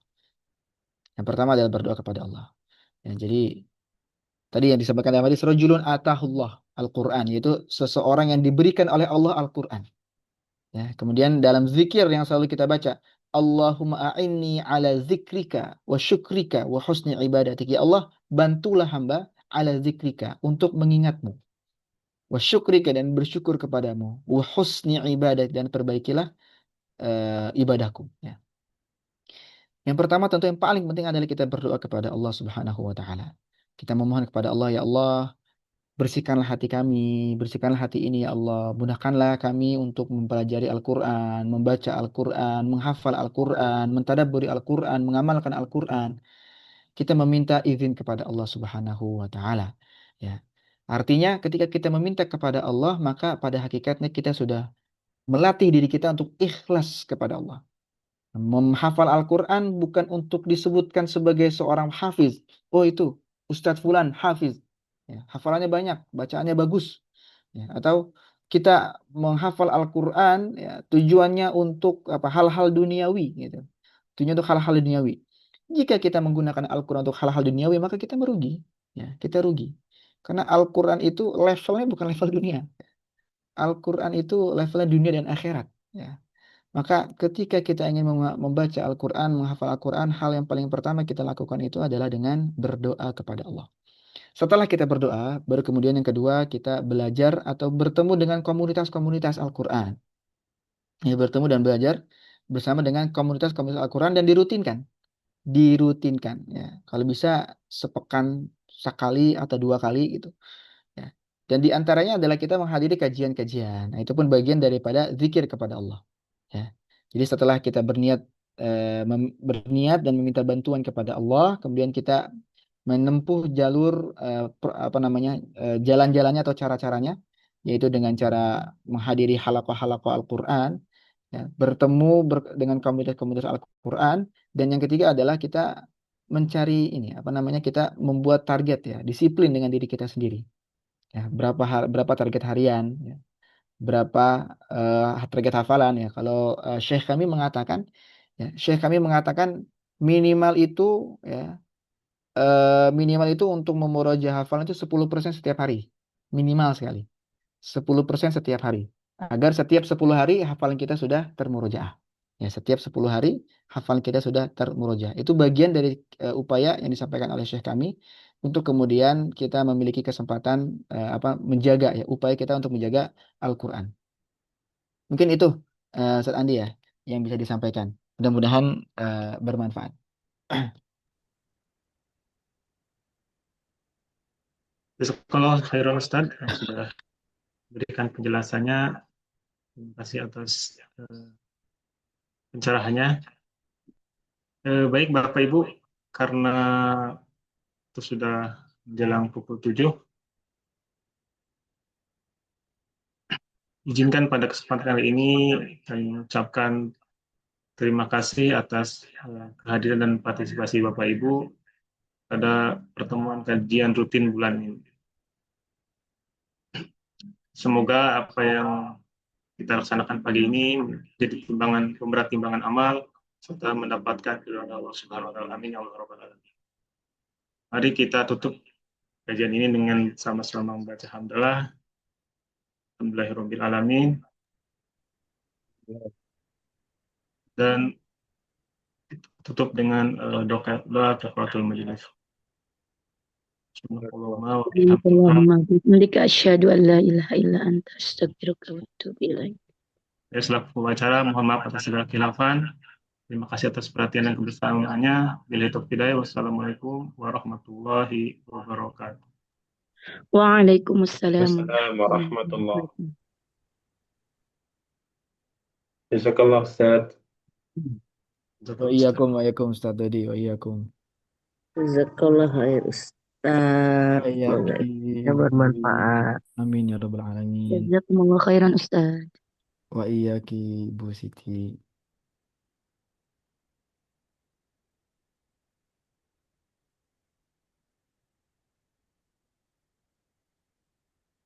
Yang pertama adalah berdoa kepada Allah. Ya, jadi tadi yang disampaikan dalam hadis rajulun atahullah Al-Qur'an, yaitu seseorang yang diberikan oleh Allah Al-Qur'an. Ya, kemudian dalam zikir yang selalu kita baca, Allahumma a'inni ala zikrika wa syukrika wa husni ibadatik. Ya Allah, bantulah hamba ala zikrika untuk mengingatmu. Wa syukrika dan bersyukur kepadamu. Wa husni ibadat dan perbaikilah ibadahku. Ya. Yang pertama tentu yang paling penting adalah kita berdoa kepada Allah Subhanahu wa taala. Kita memohon kepada Allah, ya Allah, bersihkanlah hati kami, bersihkanlah hati ini ya Allah. Mudahkanlah kami untuk mempelajari Al-Quran, membaca Al-Quran, menghafal Al-Quran, mentadabburi Al-Quran, mengamalkan Al-Quran. Kita meminta izin kepada Allah Subhanahu wa taala. Ya. Artinya ketika kita meminta kepada Allah, maka pada hakikatnya kita sudah melatih diri kita untuk ikhlas kepada Allah. Menghafal Al-Quran bukan untuk disebutkan sebagai seorang hafiz. Oh itu, Ustadz Fulan hafiz. Ya, hafalannya banyak, bacaannya bagus. Ya, atau kita menghafal Al-Quran ya, tujuannya untuk apa hal-hal duniawi. Gitu. Tujuannya untuk hal-hal duniawi. Jika kita menggunakan Al-Quran untuk hal-hal duniawi, maka kita merugi. Ya, kita rugi. Karena Al-Quran itu levelnya bukan level dunia. Al-Quran itu levelnya dunia dan akhirat. Ya. Maka ketika kita ingin membaca Al-Quran, menghafal Al-Quran, hal yang paling pertama kita lakukan itu adalah dengan berdoa kepada Allah. Setelah kita berdoa, baru kemudian yang kedua kita belajar atau bertemu dengan komunitas-komunitas Al-Quran. Ya, bertemu dan belajar bersama dengan komunitas-komunitas Al-Quran dan dirutinkan. Dirutinkan. Ya. Kalau bisa sepekan sekali atau 2 kali gitu. Ya. Dan di antaranya adalah kita menghadiri kajian-kajian. Nah, itu pun bagian daripada zikir kepada Allah. Ya. Jadi setelah kita berniat dan meminta bantuan kepada Allah, kemudian kita menempuh jalur jalan-jalannya atau cara-caranya, yaitu dengan cara menghadiri halaqah-halaqah Al-Quran, ya, bertemu dengan komunitas-komunitas Al-Quran, dan yang ketiga adalah kita mencari kita membuat target ya, disiplin dengan diri kita sendiri. Ya, berapa target harian, ya, berapa target hafalan ya. Kalau Syekh kami mengatakan minimal itu ya minimal itu untuk memurojaah hafalan itu 10% setiap hari. Minimal sekali. 10% setiap hari. Agar setiap 10 hari hafalan kita sudah termurojaah. Ya, setiap 10 hari hafalan kita sudah termurojaah. Itu bagian dari upaya yang disampaikan oleh Syekh kami untuk kemudian kita memiliki kesempatan menjaga ya, upaya kita untuk menjaga Al-Qur'an. Mungkin itu Ustaz Andi ya yang bisa disampaikan. Mudah-mudahan bermanfaat. Jazakallah khairan Ustaz yang sudah berikan penjelasannya. Terima kasih atas pencerahannya. Baik Bapak Ibu, karena itu sudah menjelang pukul 7, izinkan pada kesempatan kali ini saya mengucapkan terima kasih atas kehadiran dan partisipasi Bapak Ibu pada pertemuan kajian rutin bulan ini. Semoga apa yang kita laksanakan pagi ini menjadi pemberat timbangan amal serta mendapatkan ridho Allah Subhanahu wa taala. Amin ya Allah rabbal alamin. Mari kita tutup kajian ini dengan sama-sama membaca hamdalah. Alhamdulillahirabbil alamin. Dan tutup dengan doa kafaratul majelis. Subhanallah wa bihamdihi. Allahumma bihamdika asyhadu an la ilaha illa anta astaghfiruka wa atubu ilaik. Selaku pembicara, mohon maaf atas segala khilafan. Terima kasih atas perhatian dan kebersamaannya. Billahi taufiq hidayah. Wassalamualaikum warahmatullahi wabarakatuh. Waalaikumsalam warahmatullahi wabarakatuh. Jazakallah Ustaz. Wa iyyakum Ustaz Dodi, wa iyyakum. Jazakallah khair Ustaz. Semoga Iya, bermanfaat. amin ya rabbal alamin. Jazakumullah khairan Ustaz. Wa iyyaki Bu Siti.